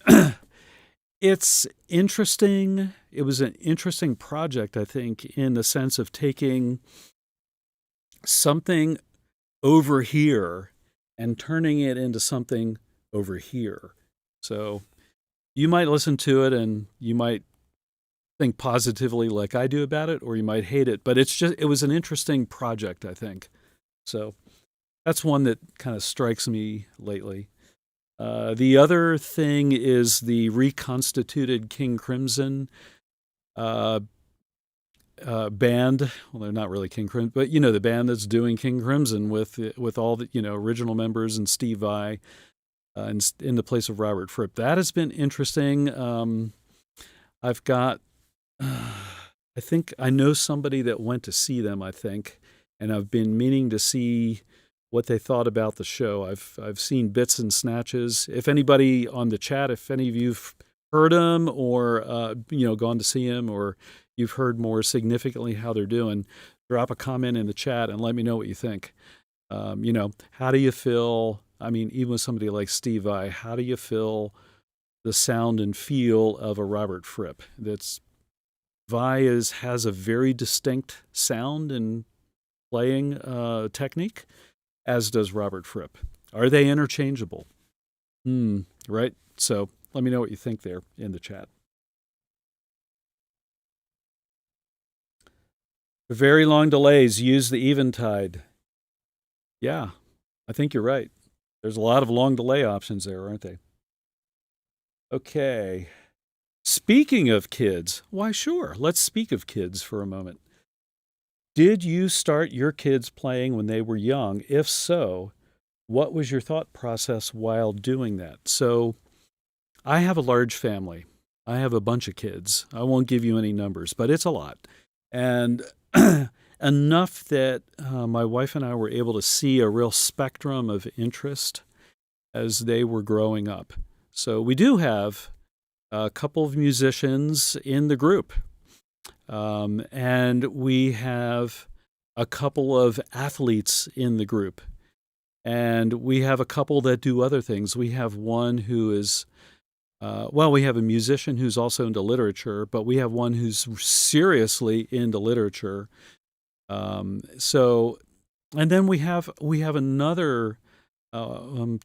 it's interesting. It was an interesting project, I think, in the sense of taking something over here and turning it into something over here. So you might listen to it and you might think positively like I do about it, or you might hate it, but it was an interesting project, I think. So that's one that kind of strikes me lately. The other thing is the reconstituted King Crimson band. Well, they're not really King Crimson, but the band that's doing King Crimson with all the original members and Steve Vai in the place of Robert Fripp. That has been interesting. I've got, I think I know somebody that went to see them, I think, and I've been meaning to see what they thought about the show. I've seen bits and snatches. If anybody on the chat, if any of you've heard him or gone to see him, or you've heard more significantly how they're doing, drop a comment in the chat and let me know what you think. How do you feel? I mean, even with somebody like Steve Vai, how do you feel the sound and feel of a Robert Fripp? Vai has a very distinct sound and playing technique, as does Robert Fripp. Are they interchangeable? Right? So let me know what you think there in the chat. For very long delays, use the eventide. Yeah, I think you're right. There's a lot of long delay options there, aren't they? Okay. Speaking of kids, why sure, let's speak of kids for a moment. Did you start your kids playing when they were young? If so, what was your thought process while doing that? So, I have a large family. I have a bunch of kids. I won't give you any numbers, but it's a lot. And enough that my wife and I were able to see a real spectrum of interest as they were growing up. So we do have a couple of musicians in the group. And we have a couple of athletes in the group. And we have a couple that do other things. We have one who is, we have a musician who's also into literature, but we have one who's seriously into literature. And then we have another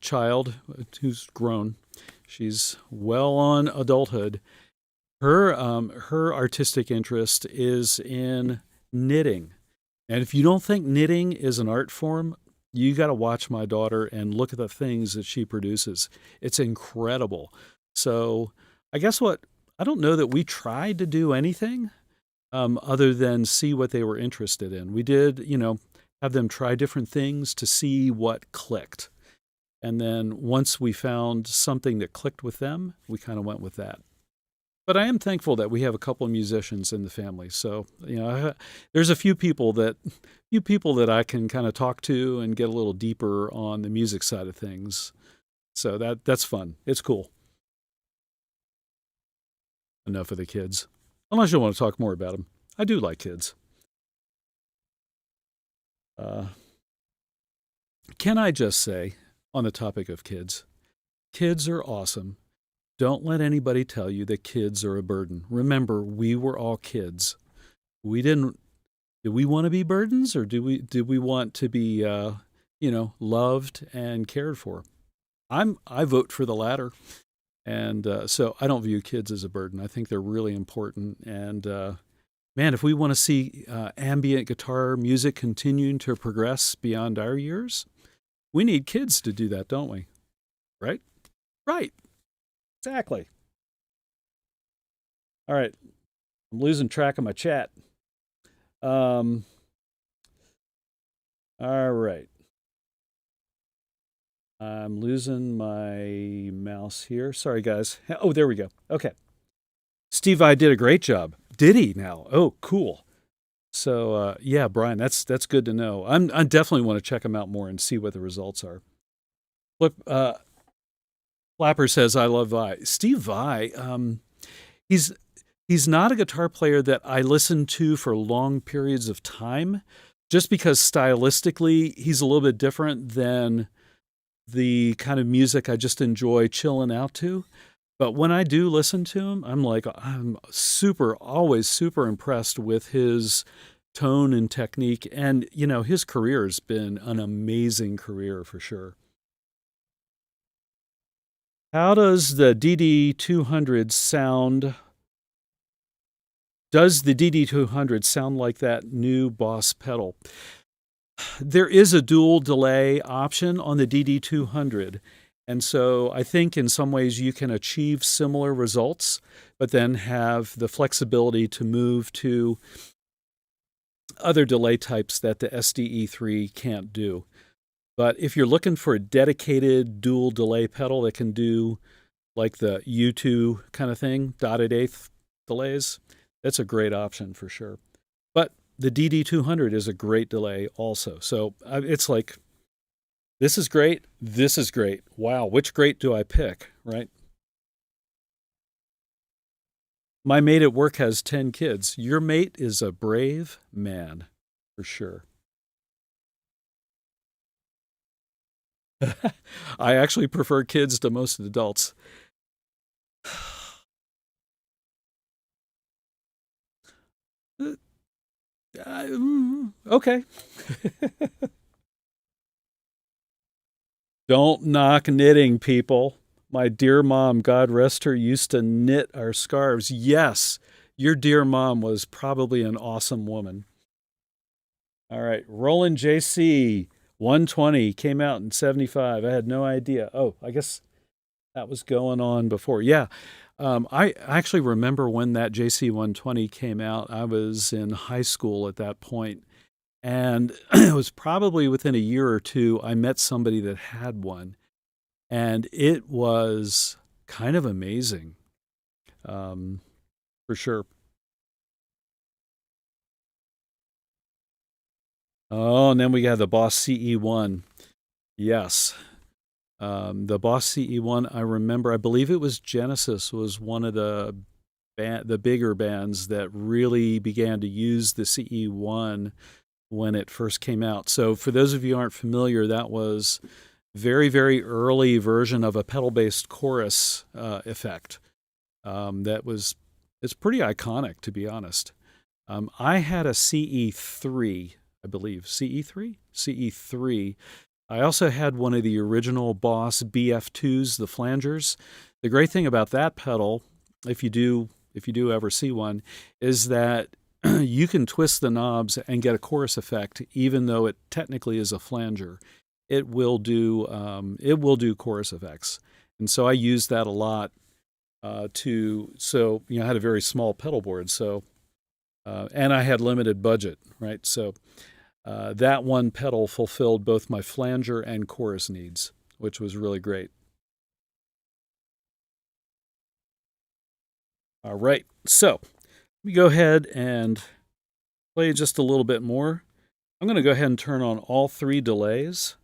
child who's grown. She's well on adulthood. Her artistic interest is in knitting. And if you don't think knitting is an art form, you got to watch my daughter and look at the things that she produces. It's incredible. So I guess I don't know that we tried to do anything other than see what they were interested in. We did, have them try different things to see what clicked. And then once we found something that clicked with them, we kind of went with that. But I am thankful that we have a couple of musicians in the family. So, there's a few people that I can kind of talk to and get a little deeper on the music side of things. So that's fun. It's cool. Enough of the kids. Unless you want to talk more about them. I do like kids. Can I just say, on the topic of kids are awesome. Don't let anybody tell you that kids are a burden. Remember, we were all kids. Did we want to be burdens, or did we want to be, loved and cared for? I vote for the latter. And so I don't view kids as a burden. I think they're really important. And man, if we want to see ambient guitar music continuing to progress beyond our years, we need kids to do that, don't we? Right? Right. Exactly. All right. I'm losing track of my chat. All right. I'm losing my mouse here. Sorry, guys. Oh, there we go. Okay. Steve I did a great job. Did he now? Oh, cool. So, yeah, Brian, that's good to know. I definitely want to check him out more and see what the results are. Flapper says, I love Vai. Steve Vai, he's not a guitar player that I listen to for long periods of time, just because stylistically he's a little bit different than the kind of music I just enjoy chilling out to. But when I do listen to him, I'm always super impressed with his tone and technique. And, his career has been an amazing career for sure. How does the DD200 sound? Does the DD200 sound like that new Boss pedal? There is a dual delay option on the DD200. And so I think in some ways you can achieve similar results, but then have the flexibility to move to other delay types that the SDE3 can't do. But if you're looking for a dedicated dual delay pedal that can do like the U2 kind of thing, dotted eighth delays, that's a great option for sure. But the DD200 is a great delay also. So it's like, this is great. This is great. Wow. Which great do I pick, right? My mate at work has 10 kids. Your mate is a brave man, for sure. I actually prefer kids to most adults. Okay. Don't knock knitting, people. My dear mom, God rest her, used to knit our scarves. Yes, your dear mom was probably an awesome woman. All right, Roland JC 120 came out in 75. I had no idea. Oh, I guess that was going on before. Yeah. I actually remember when that JC 120 came out. I was in high school at that point, and it was probably within a year or two I met somebody that had one, and it was kind of amazing, um, for sure. Oh, and then we got the Boss CE1. Yes. The Boss CE1, I remember, I believe it was Genesis was one of the bigger bands that really began to use the CE1 when it first came out. So for those of you who aren't familiar, that was very, very early version of a pedal-based chorus effect. It's pretty iconic, to be honest. I had a CE3, I believe. CE3? CE3. I also had one of the original Boss BF2s, the flangers. The great thing about that pedal, if you do ever see one, is that you can twist the knobs and get a chorus effect, even though it technically is a flanger. It will do chorus effects, and so I used that a lot. I had a very small pedal board, and I had limited budget, right? So that one pedal fulfilled both my flanger and chorus needs, which was really great. All right, so let me go ahead and play just a little bit more. I'm going to go ahead and turn on all three delays.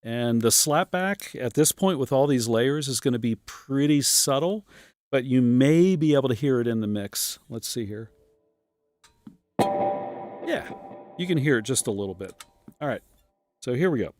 And the slapback at this point with all these layers is going to be pretty subtle, but you may be able to hear it in the mix. Let's see here. Yeah, you can hear it just a little bit. All right, so here we go.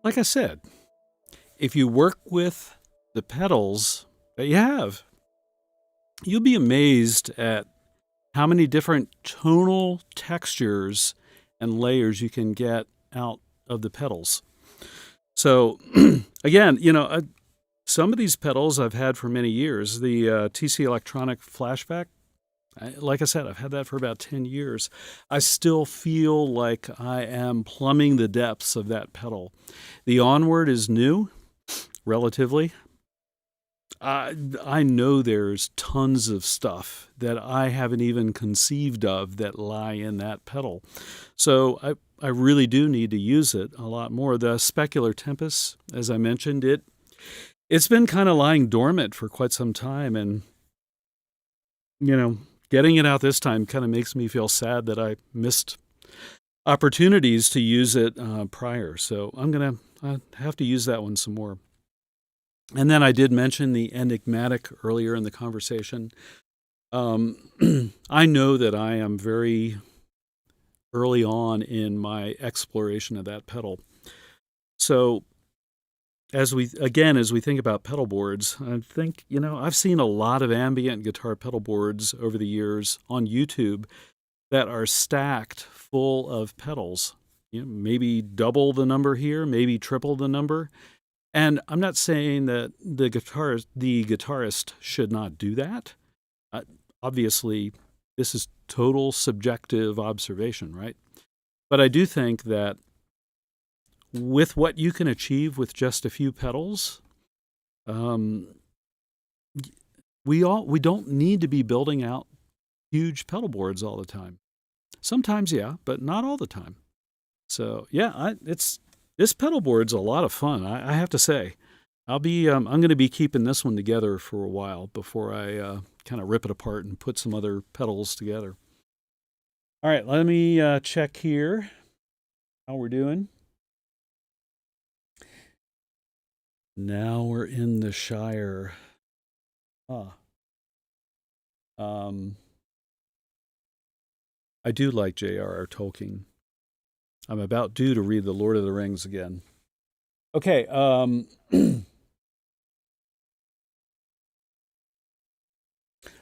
like I said, if you work with the pedals that you have, you'll be amazed at how many different tonal textures and layers you can get out of the pedals. So, again, some of these pedals I've had for many years. The TC Electronic Flashback, like I said, I've had that for about 10 years. I still feel like I am plumbing the depths of that pedal. The Onward is new, relatively. I know there's tons of stuff that I haven't even conceived of that lie in that pedal. So I really do need to use it a lot more. The Specular Tempest, as I mentioned, it's been kind of lying dormant for quite some time. And, getting it out this time kind of makes me feel sad that I missed opportunities to use it prior. So I'm going to have to use that one some more. And then I did mention the enigmatic earlier in the conversation. I know that I am very early on in my exploration of that pedal. So as we think about pedal boards, I think, I've seen a lot of ambient guitar pedal boards over the years on YouTube that are stacked full of pedals. Maybe double the number here, maybe triple the number. And I'm not saying that the guitarist should not do that. Obviously, this is total subjective observation, right? But I do think that with what you can achieve with just a few pedals, we don't need to be building out huge pedal boards all the time. Sometimes, yeah, but not all the time. So yeah, this pedal board's a lot of fun. I have to say, I'm going to be keeping this one together for a while before I kind of rip it apart and put some other pedals together. All right, let me check here how we're doing. Now we're in the Shire. I do like J.R.R. Tolkien. I'm about due to read The Lord of the Rings again. Okay,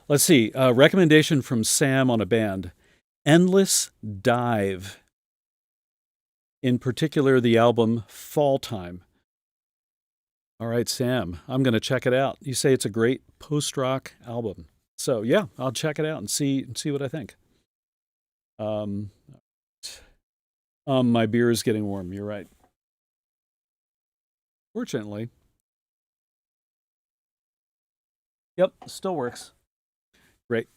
let's see. Recommendation from Sam on a band. Endless Dive. In particular, the album Fall Time. All right, Sam, I'm going to check it out. You say it's a great post-rock album. So, yeah, I'll check it out and see what I think. My beer is getting warm. You're right. Fortunately. Yep, still works. Great.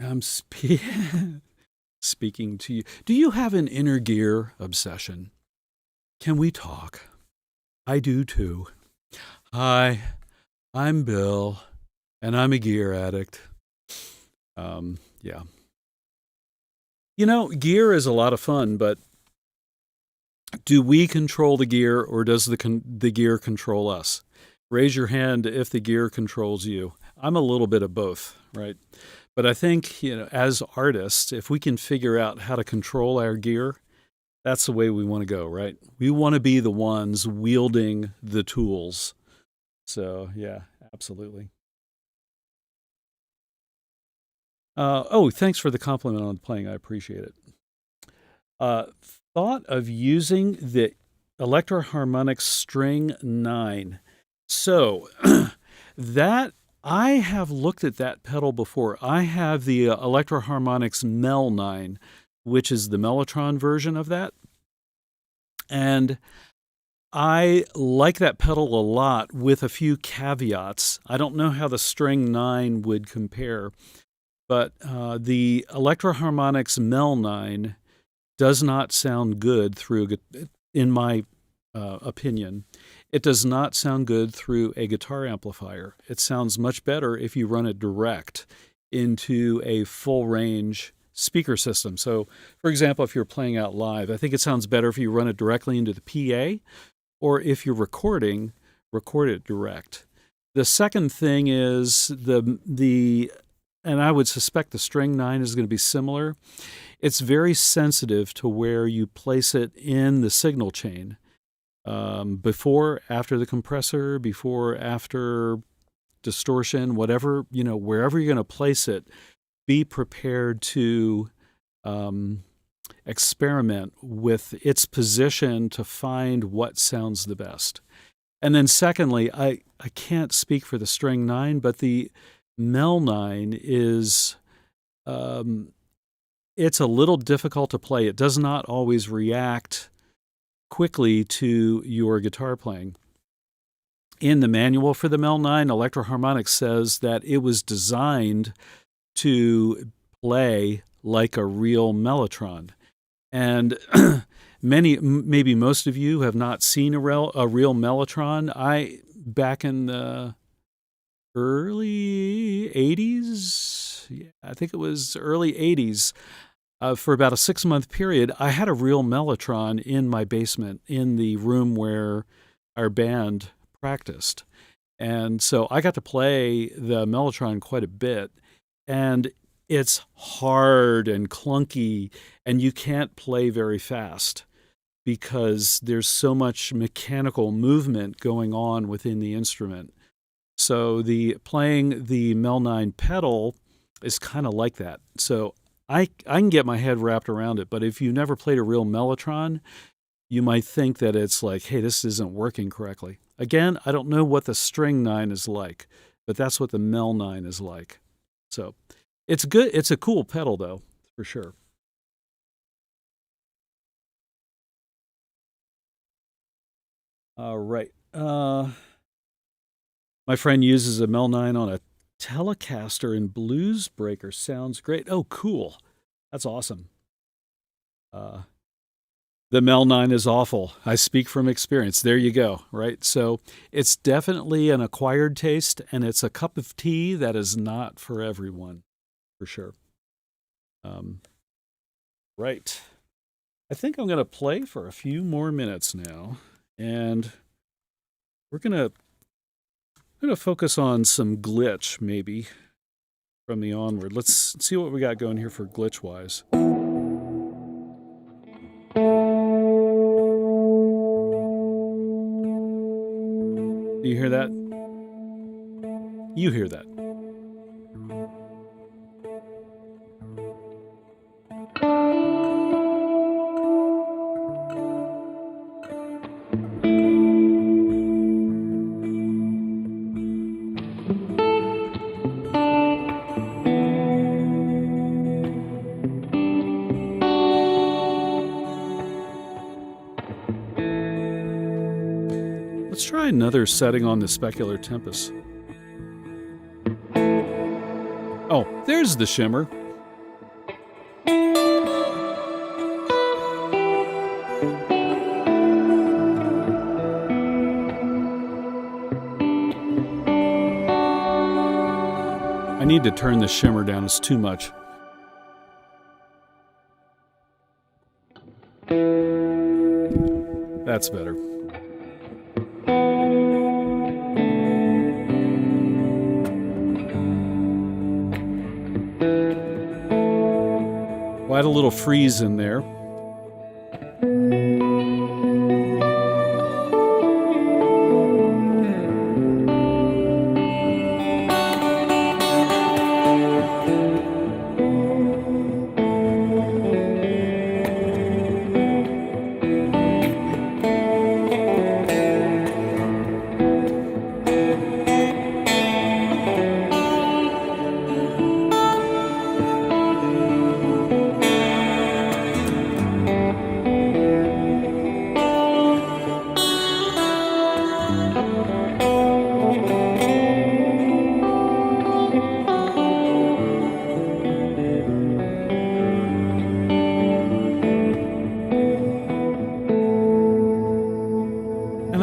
I'm speaking to you. Do you have an inner gear obsession? Can we talk? I do too. Hi, I'm Bill, and I'm a gear addict. Yeah. Gear is a lot of fun, but do we control the gear, or does the gear control us? Raise your hand if the gear controls you. I'm a little bit of both, right? But I think, as artists, if we can figure out how to control our gear, that's the way we want to go, right? We want to be the ones wielding the tools. So, yeah, absolutely. Thanks for the compliment on playing. I appreciate it. Thought of using the Electro-Harmonix String 9. So, that I have looked at that pedal before. I have the Electro-Harmonix Mel 9, which is the Mellotron version of that. And I like that pedal a lot with a few caveats. I don't know how the String 9 would compare, but the Electro-Harmonix Mel 9 does not sound good through, in my opinion, it does not sound good through a guitar amplifier. It sounds much better if you run it direct into a full range speaker system. So, for example, if you're playing out live, I think it sounds better if you run it directly into the PA, or if you're recording, record it direct. The second thing is the and I would suspect the string 9 is going to be similar. It's very sensitive to where you place it in the signal chain. Before, after the compressor, before, after distortion, whatever, wherever you're going to place it, be prepared to experiment with its position to find what sounds the best. And then secondly, I can't speak for the string 9, but the Mel 9 is, it's a little difficult to play. It does not always react quickly to your guitar playing. In the manual for the Mel 9, Electro-Harmonix says that it was designed to play like a real mellotron. And maybe most of you have not seen a real mellotron. Back in the early 80s, I think it was early 80s, for about a 6-month period, I had a real mellotron in my basement, in the room where our band practiced. And so I got to play the mellotron quite a bit, and it's hard and clunky, and you can't play very fast because there's so much mechanical movement going on within the instrument. So playing the Mel 9 pedal is kind of like that. So I can get my head wrapped around it, but if you've never played a real mellotron, you might think that it's like, hey, this isn't working correctly. Again, I don't know what the string 9 is like, but that's what the Mel 9 is like. So it's good. It's a cool pedal, though, for sure. All right. My friend uses a Mel 9 on a Telecaster and Blues Breaker. Sounds great. Oh, cool. That's awesome. The Mel 9 is awful. I speak from experience. There you go, right? So it's definitely an acquired taste, and it's a cup of tea that is not for everyone, for sure. Right. I think I'm going to play for a few more minutes now, and we're going to focus on some glitch, maybe, from the Onward. Let's see what we got going here for glitch-wise. Do you hear that? You hear that. Let's try another setting on the Specular Tempest. Oh, there's the shimmer. I need to turn the shimmer down. It's too much. That's better. We'll add a little freeze in there.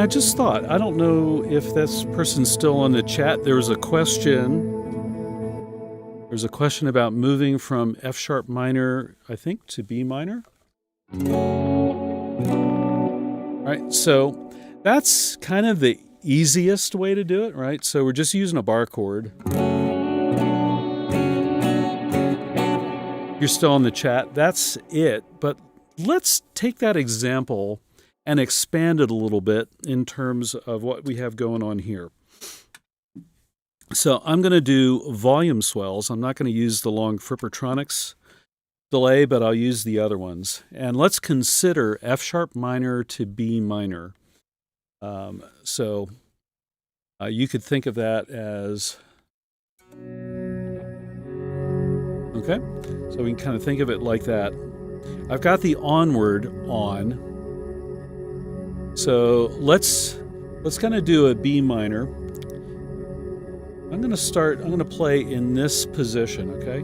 I just thought, I don't know if this person's still on the chat. There was a question. There's a question about moving from F sharp minor, I think, to B minor. All right, so that's kind of the easiest way to do it, right? So we're just using a bar chord. you're still in the chat, that's it. But let's take that example and expand it a little bit in terms of what we have going on here. So I'm going to do volume swells. I'm not going to use the long Frippertronics delay, but I'll use the other ones. And let's consider F sharp minor to B minor. So you could think of that as, okay, so we can kind of think of it like that. I've got the Onward on, so let's kind of do a B minor. I'm going to play in this position, okay?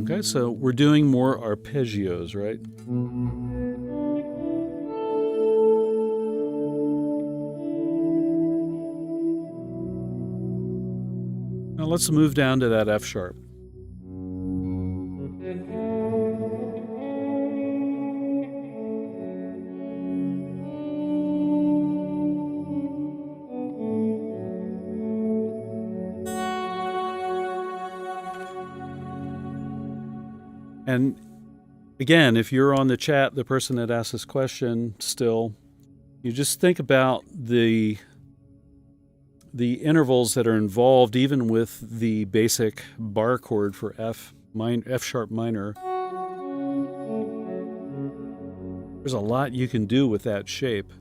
Okay, so we're doing more arpeggios, right? Now let's move down to that F sharp. And again, if you're on the chat, the person that asked this question still, you just think about the intervals that are involved even with the basic bar chord for F sharp minor. There's a lot you can do with that shape.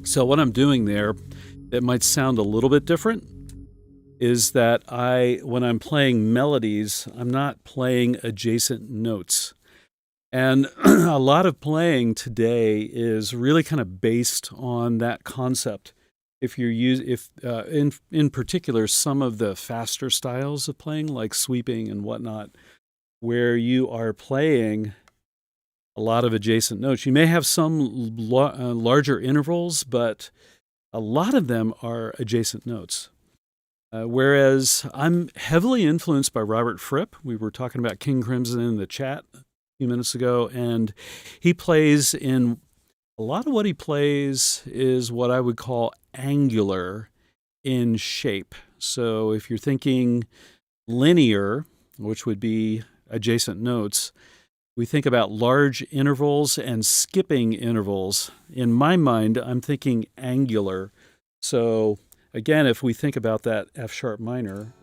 So what I'm doing there, it might sound a little bit different, is that when I'm playing melodies, I'm not playing adjacent notes. And a lot of playing today is really kind of based on that concept. In particular, some of the faster styles of playing, like sweeping and whatnot, where you are playing a lot of adjacent notes. You may have some larger intervals, but a lot of them are adjacent notes. Whereas I'm heavily influenced by Robert Fripp. We were talking about King Crimson in the chat a few minutes ago, and he plays in a lot of what he plays is what I would call angular in shape. So if you're thinking linear, which would be adjacent notes, we think about large intervals and skipping intervals. In my mind, I'm thinking angular. So again, if we think about that F sharp minor,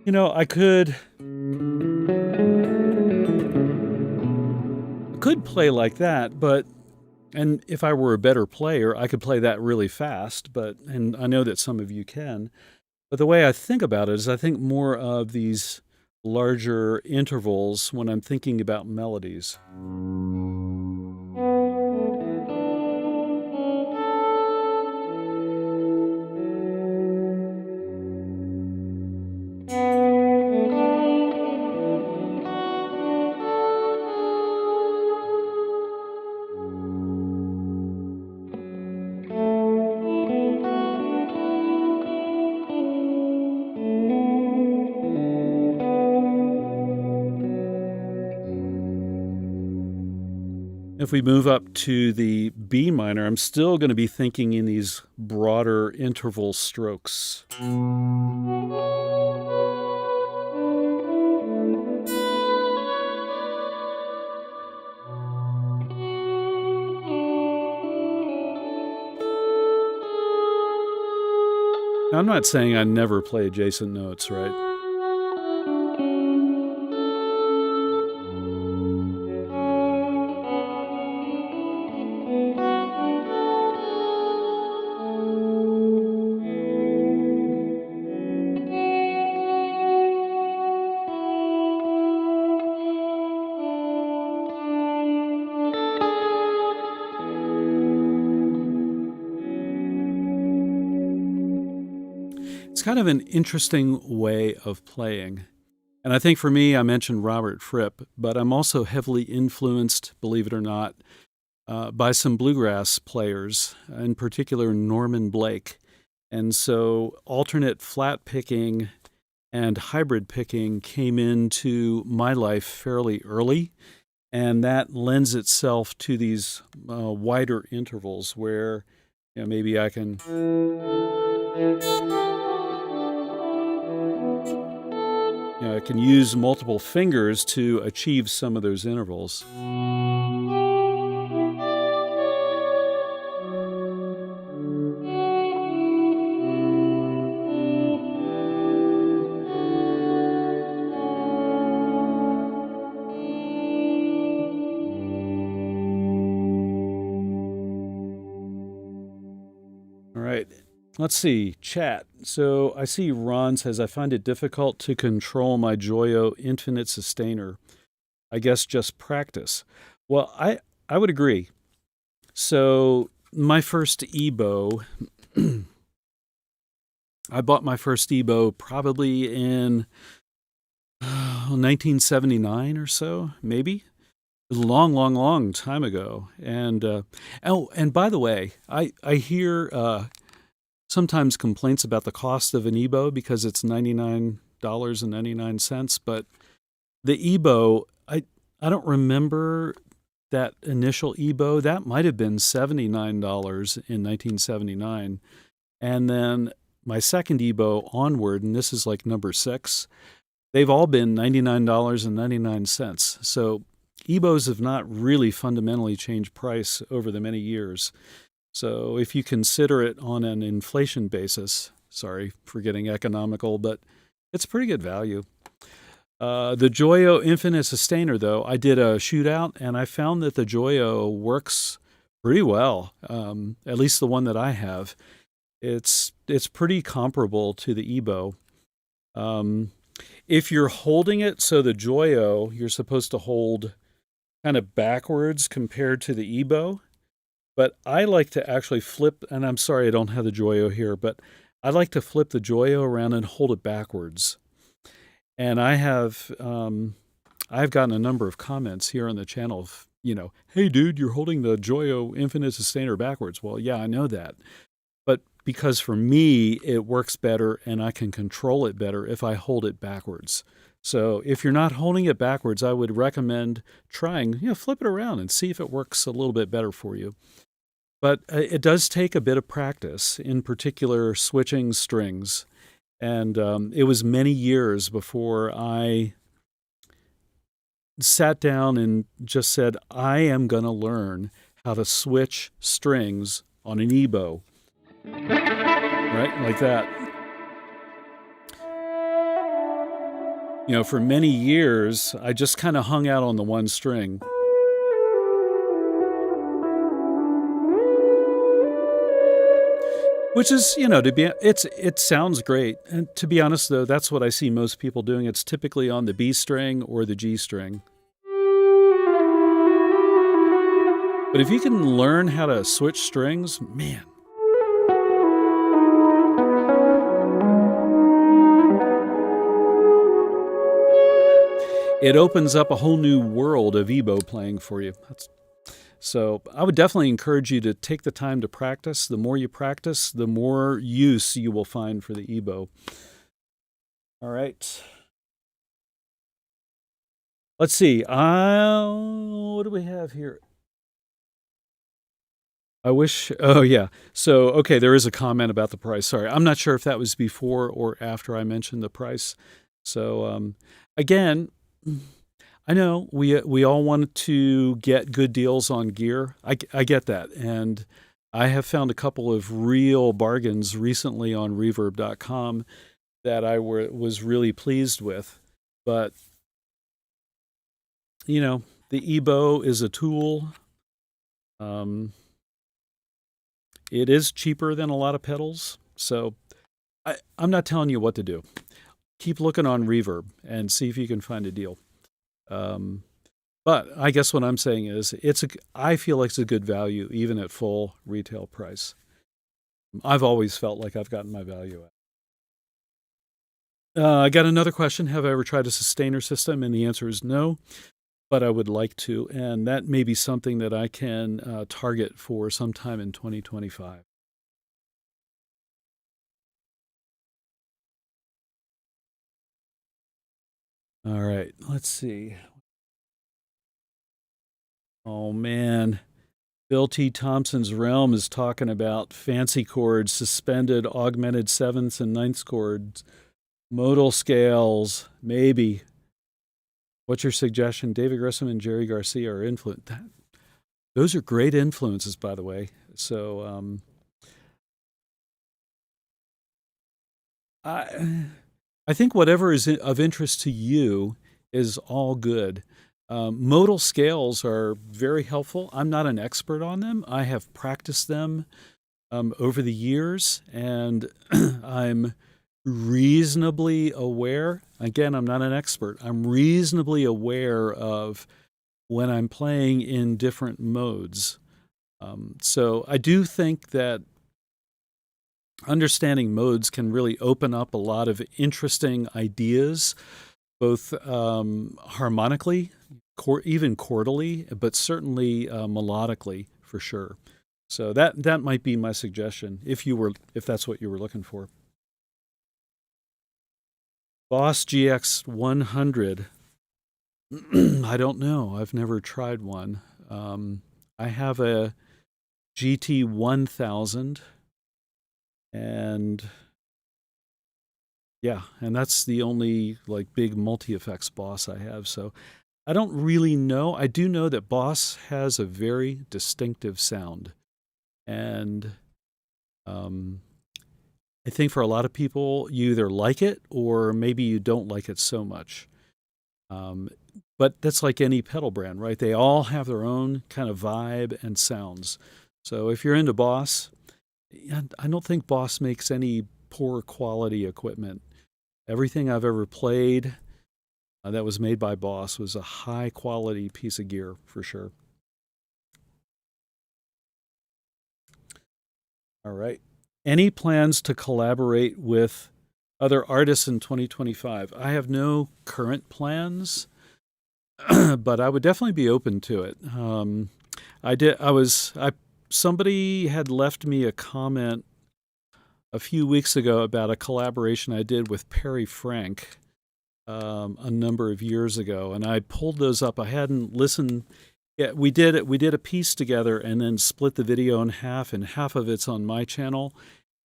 I could play like that, and if I were a better player, I could play that really fast, and I know that some of you can. But the way I think about it is I think more of these larger intervals when I'm thinking about melodies. If we move up to the B minor, I'm still going to be thinking in these broader interval strokes. Now, I'm not saying I never play adjacent notes, right? It's kind of an interesting way of playing. And I think for me, I mentioned Robert Fripp, but I'm also heavily influenced, believe it or not, by some bluegrass players, in particular Norman Blake. And so alternate flat picking and hybrid picking came into my life fairly early. And that lends itself to these wider intervals where maybe I can... I can use multiple fingers to achieve some of those intervals. All right. Let's see, chat. So I see Ron says, I find it difficult to control my Joyo Infinite Sustainer. I guess just practice. Well, I would agree. So my first Ebow, I bought my first Ebow probably in 1979 or so, maybe. It was a long, long, long time ago. And and by the way, I hear... sometimes complaints about the cost of an Ebow because it's $99.99, but the Ebow, I don't remember that initial Ebow. That might have been $79 in 1979. And then my second Ebow, Onward, and this is like number 6, they've all been $99.99. So Ebows have not really fundamentally changed price over the many years. So if you consider it on an inflation basis, sorry for getting economical, but it's pretty good value. The Joyo Infinite Sustainer, though, I did a shootout, and I found that the Joyo works pretty well, at least the one that I have. It's pretty comparable to the Ebow. If you're holding it, so the Joyo, you're supposed to hold kind of backwards compared to the Ebow. But I like to actually flip, and I'm sorry I don't have the Joyo here, but I like to flip the Joyo around and hold it backwards. And I've gotten a number of comments here on the channel of, hey dude, you're holding the Joyo Infinite Sustainer backwards. Well, yeah, I know that. But because for me, it works better and I can control it better if I hold it backwards. So if you're not holding it backwards, I would recommend trying, flip it around and see if it works a little bit better for you. But it does take a bit of practice, in particular switching strings. And it was many years before I sat down and just said, I am going to learn how to switch strings on an Ebow. Right? Like that. For many years, I just kind of hung out on the one string. Which is, it sounds great. And to be honest, though, that's what I see most people doing. It's typically on the B string or the G string. But if you can learn how to switch strings, man. It opens up a whole new world of Ebow playing for you. So I would definitely encourage you to take the time to practice. The more you practice, the more use you will find for the Ebow. All right. Let's see. What do we have here? I wish. Oh, yeah. So, okay, there is a comment about the price. Sorry, I'm not sure if that was before or after I mentioned the price. So, again, I know we all want to get good deals on gear. I get that, and I have found a couple of real bargains recently on Reverb.com that was really pleased with. But the Ebow is a tool. Um, it is cheaper than a lot of pedals, so I'm not telling you what to do. Keep looking on Reverb and see if you can find a deal. Um, but I guess what I'm saying is I feel like it's a good value even at full retail price. I've always felt like I've gotten my value out. I got another question. Have I ever tried a sustainer system? And the answer is no, but I would like to. And that may be something that I can target for sometime in 2025. All right, let's see. Oh, man. Bill T. Thompson's Realm is talking about fancy chords, suspended, augmented sevenths and ninths chords, modal scales, maybe. What's your suggestion? David Grissom and Jerry Garcia are influenced. Those are great influences, by the way. So I, I think whatever is of interest to you is all good. Modal scales are very helpful. I'm not an expert on them. I have practiced them over the years, and I'm reasonably aware. Again, I'm not an expert. I'm reasonably aware of when I'm playing in different modes. So I do think that understanding modes can really open up a lot of interesting ideas, both harmonically, even chordally, but certainly melodically for sure. So that might be my suggestion if that's what you were looking for. Boss GX 100. I don't know. I've never tried one. I have a GT 1000, and yeah, and that's the only like big multi-effects Boss I have. So I don't really know. I do know that Boss has a very distinctive sound, and I think for a lot of people, you either like it or maybe you don't like it so much. Um, but that's like any pedal brand, right? They all have their own kind of vibe and sounds. So if you're into Boss, I don't think Boss makes any poor quality equipment. Everything I've ever played that was made by Boss was a high quality piece of gear for sure. All right. Any plans to collaborate with other artists in 2025? I have no current plans, but I would definitely be open to it. I did. Somebody had left me a comment a few weeks ago about a collaboration I did with Perry Frank a number of years ago, and I pulled those up. I hadn't listened. Yeah, we did it. We did a piece together, and then split the video in half, and half of it's on my channel,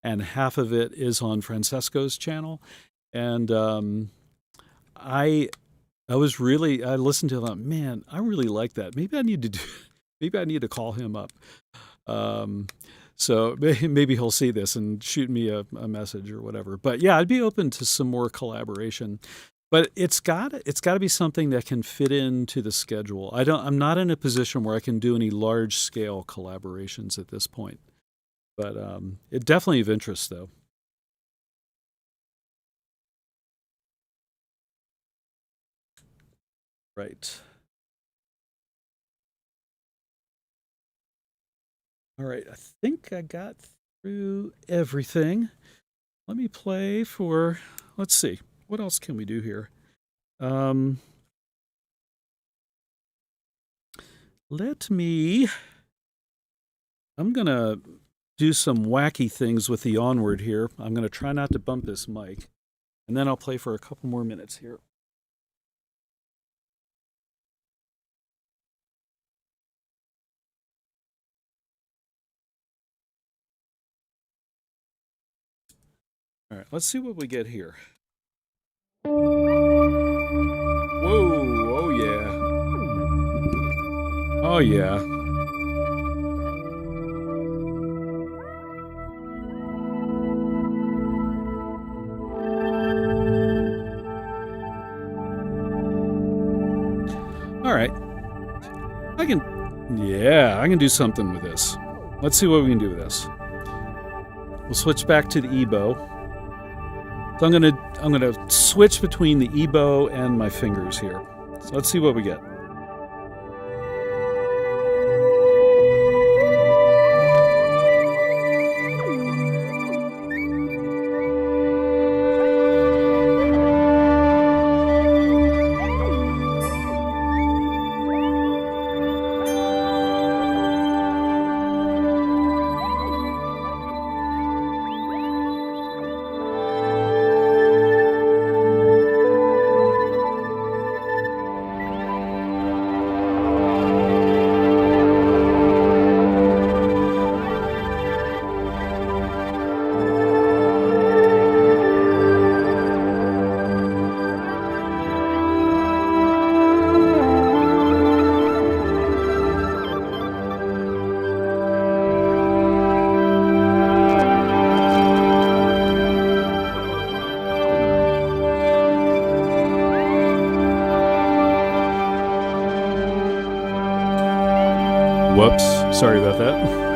and half of it is on Francesco's channel. And I I listened to them. Man, I really like that. Maybe I need to call him up. Um, so maybe he'll see this and shoot me a message or whatever. But yeah, I'd be open to some more collaboration. But it's got to be something that can fit into the schedule. I'm not in a position where I can do any large scale collaborations at this point. But it definitely of interest though. Right. All right. I think I got through everything. Let me play for, let's see, what else can we do here? Um, let me, I'm going to do some wacky things with the Onward here. I'm going to try not to bump this mic, and then I'll play for a couple more minutes here. All right, let's see what we get here. Whoa, oh yeah. Oh yeah. All right. I can do something with this. Let's see what we can do with this. We'll switch back to the Ebow. So I'm gonna switch between the Ebow and my fingers here. So let's see what we get. Whoops, sorry about that.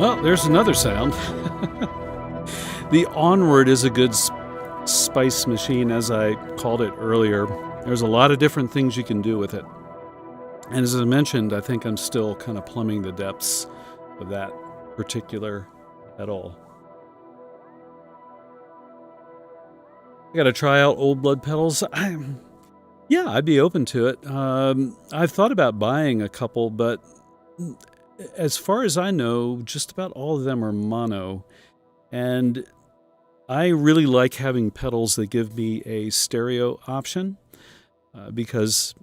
Oh, there's another sound. The Onward is a good spice machine, as I called it earlier. There's a lot of different things you can do with it. And as I mentioned, I think I'm still kind of plumbing the depths of that particular pedal. I got to try out Old Blood pedals. Yeah, I'd be open to it. I've thought about buying a couple, but as far as I know, just about all of them are mono. And I really like having pedals that give me a stereo option because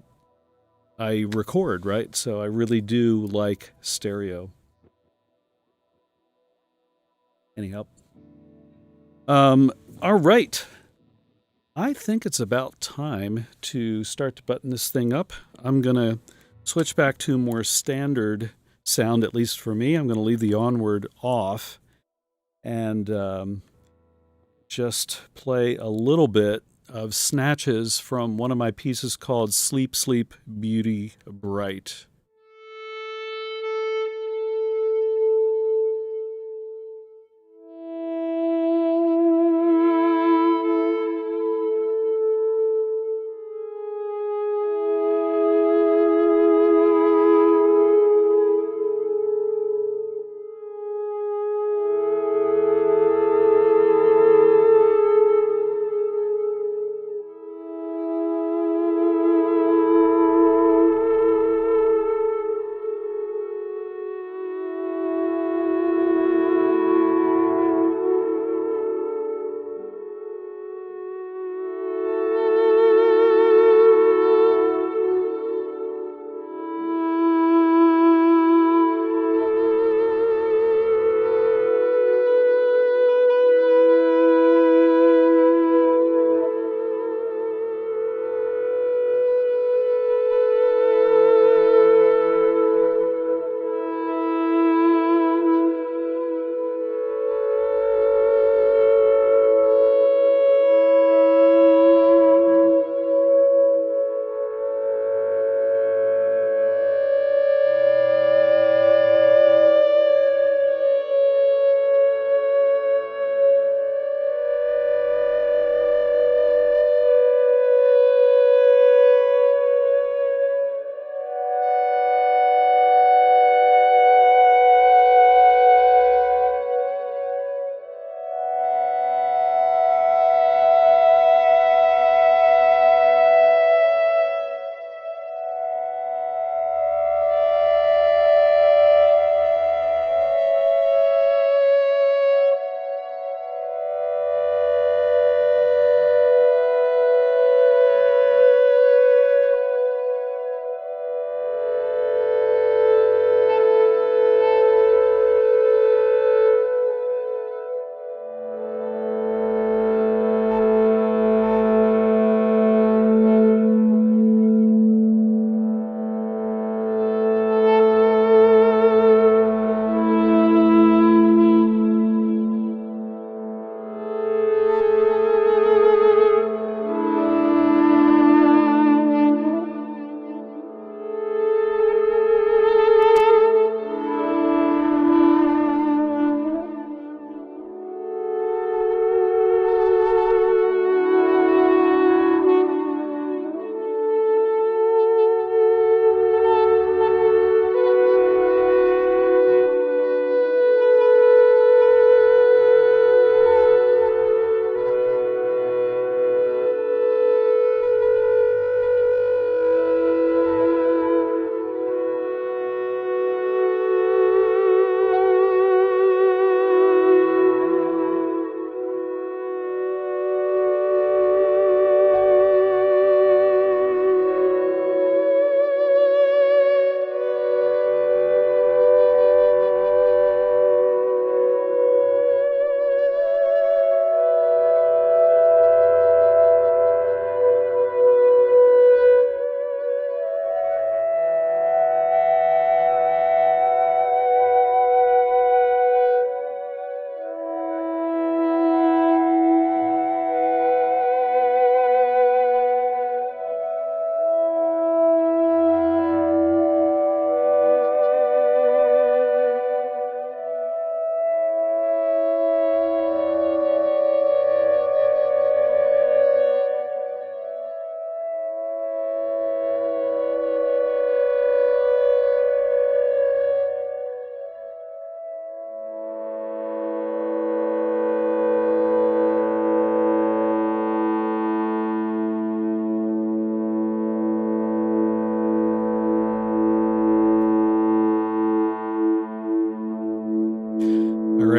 I record, right? So I really do like stereo. Anyhow. All right. I think it's about time to start to button this thing up. I'm going to switch back to more standard sound, at least for me. I'm going to leave the Onward off and just play a little bit of snatches from one of my pieces called Sleep, Sleep, Beauty, Bright.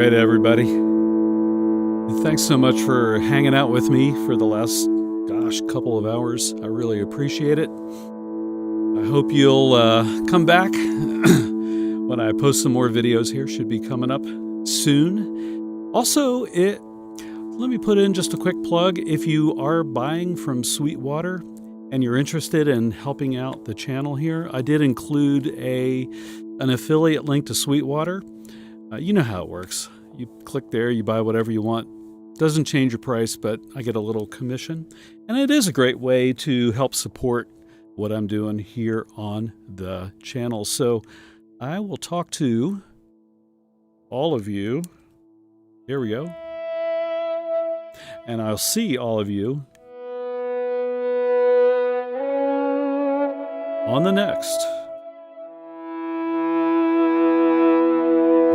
right, everybody. Thanks so much for hanging out with me for the last, couple of hours. I really appreciate it. I hope you'll come back when I post some more videos here. Should be coming up soon. Also, let me put in just a quick plug. If you are buying from Sweetwater and you're interested in helping out the channel here, I did include an affiliate link to Sweetwater. You know how it works. You click there, you buy whatever you want. Doesn't change your price, but I get a little commission. And it is a great way to help support what I'm doing here on the channel. So I will talk to all of you. Here we go. And I'll see all of you on the next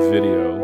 video.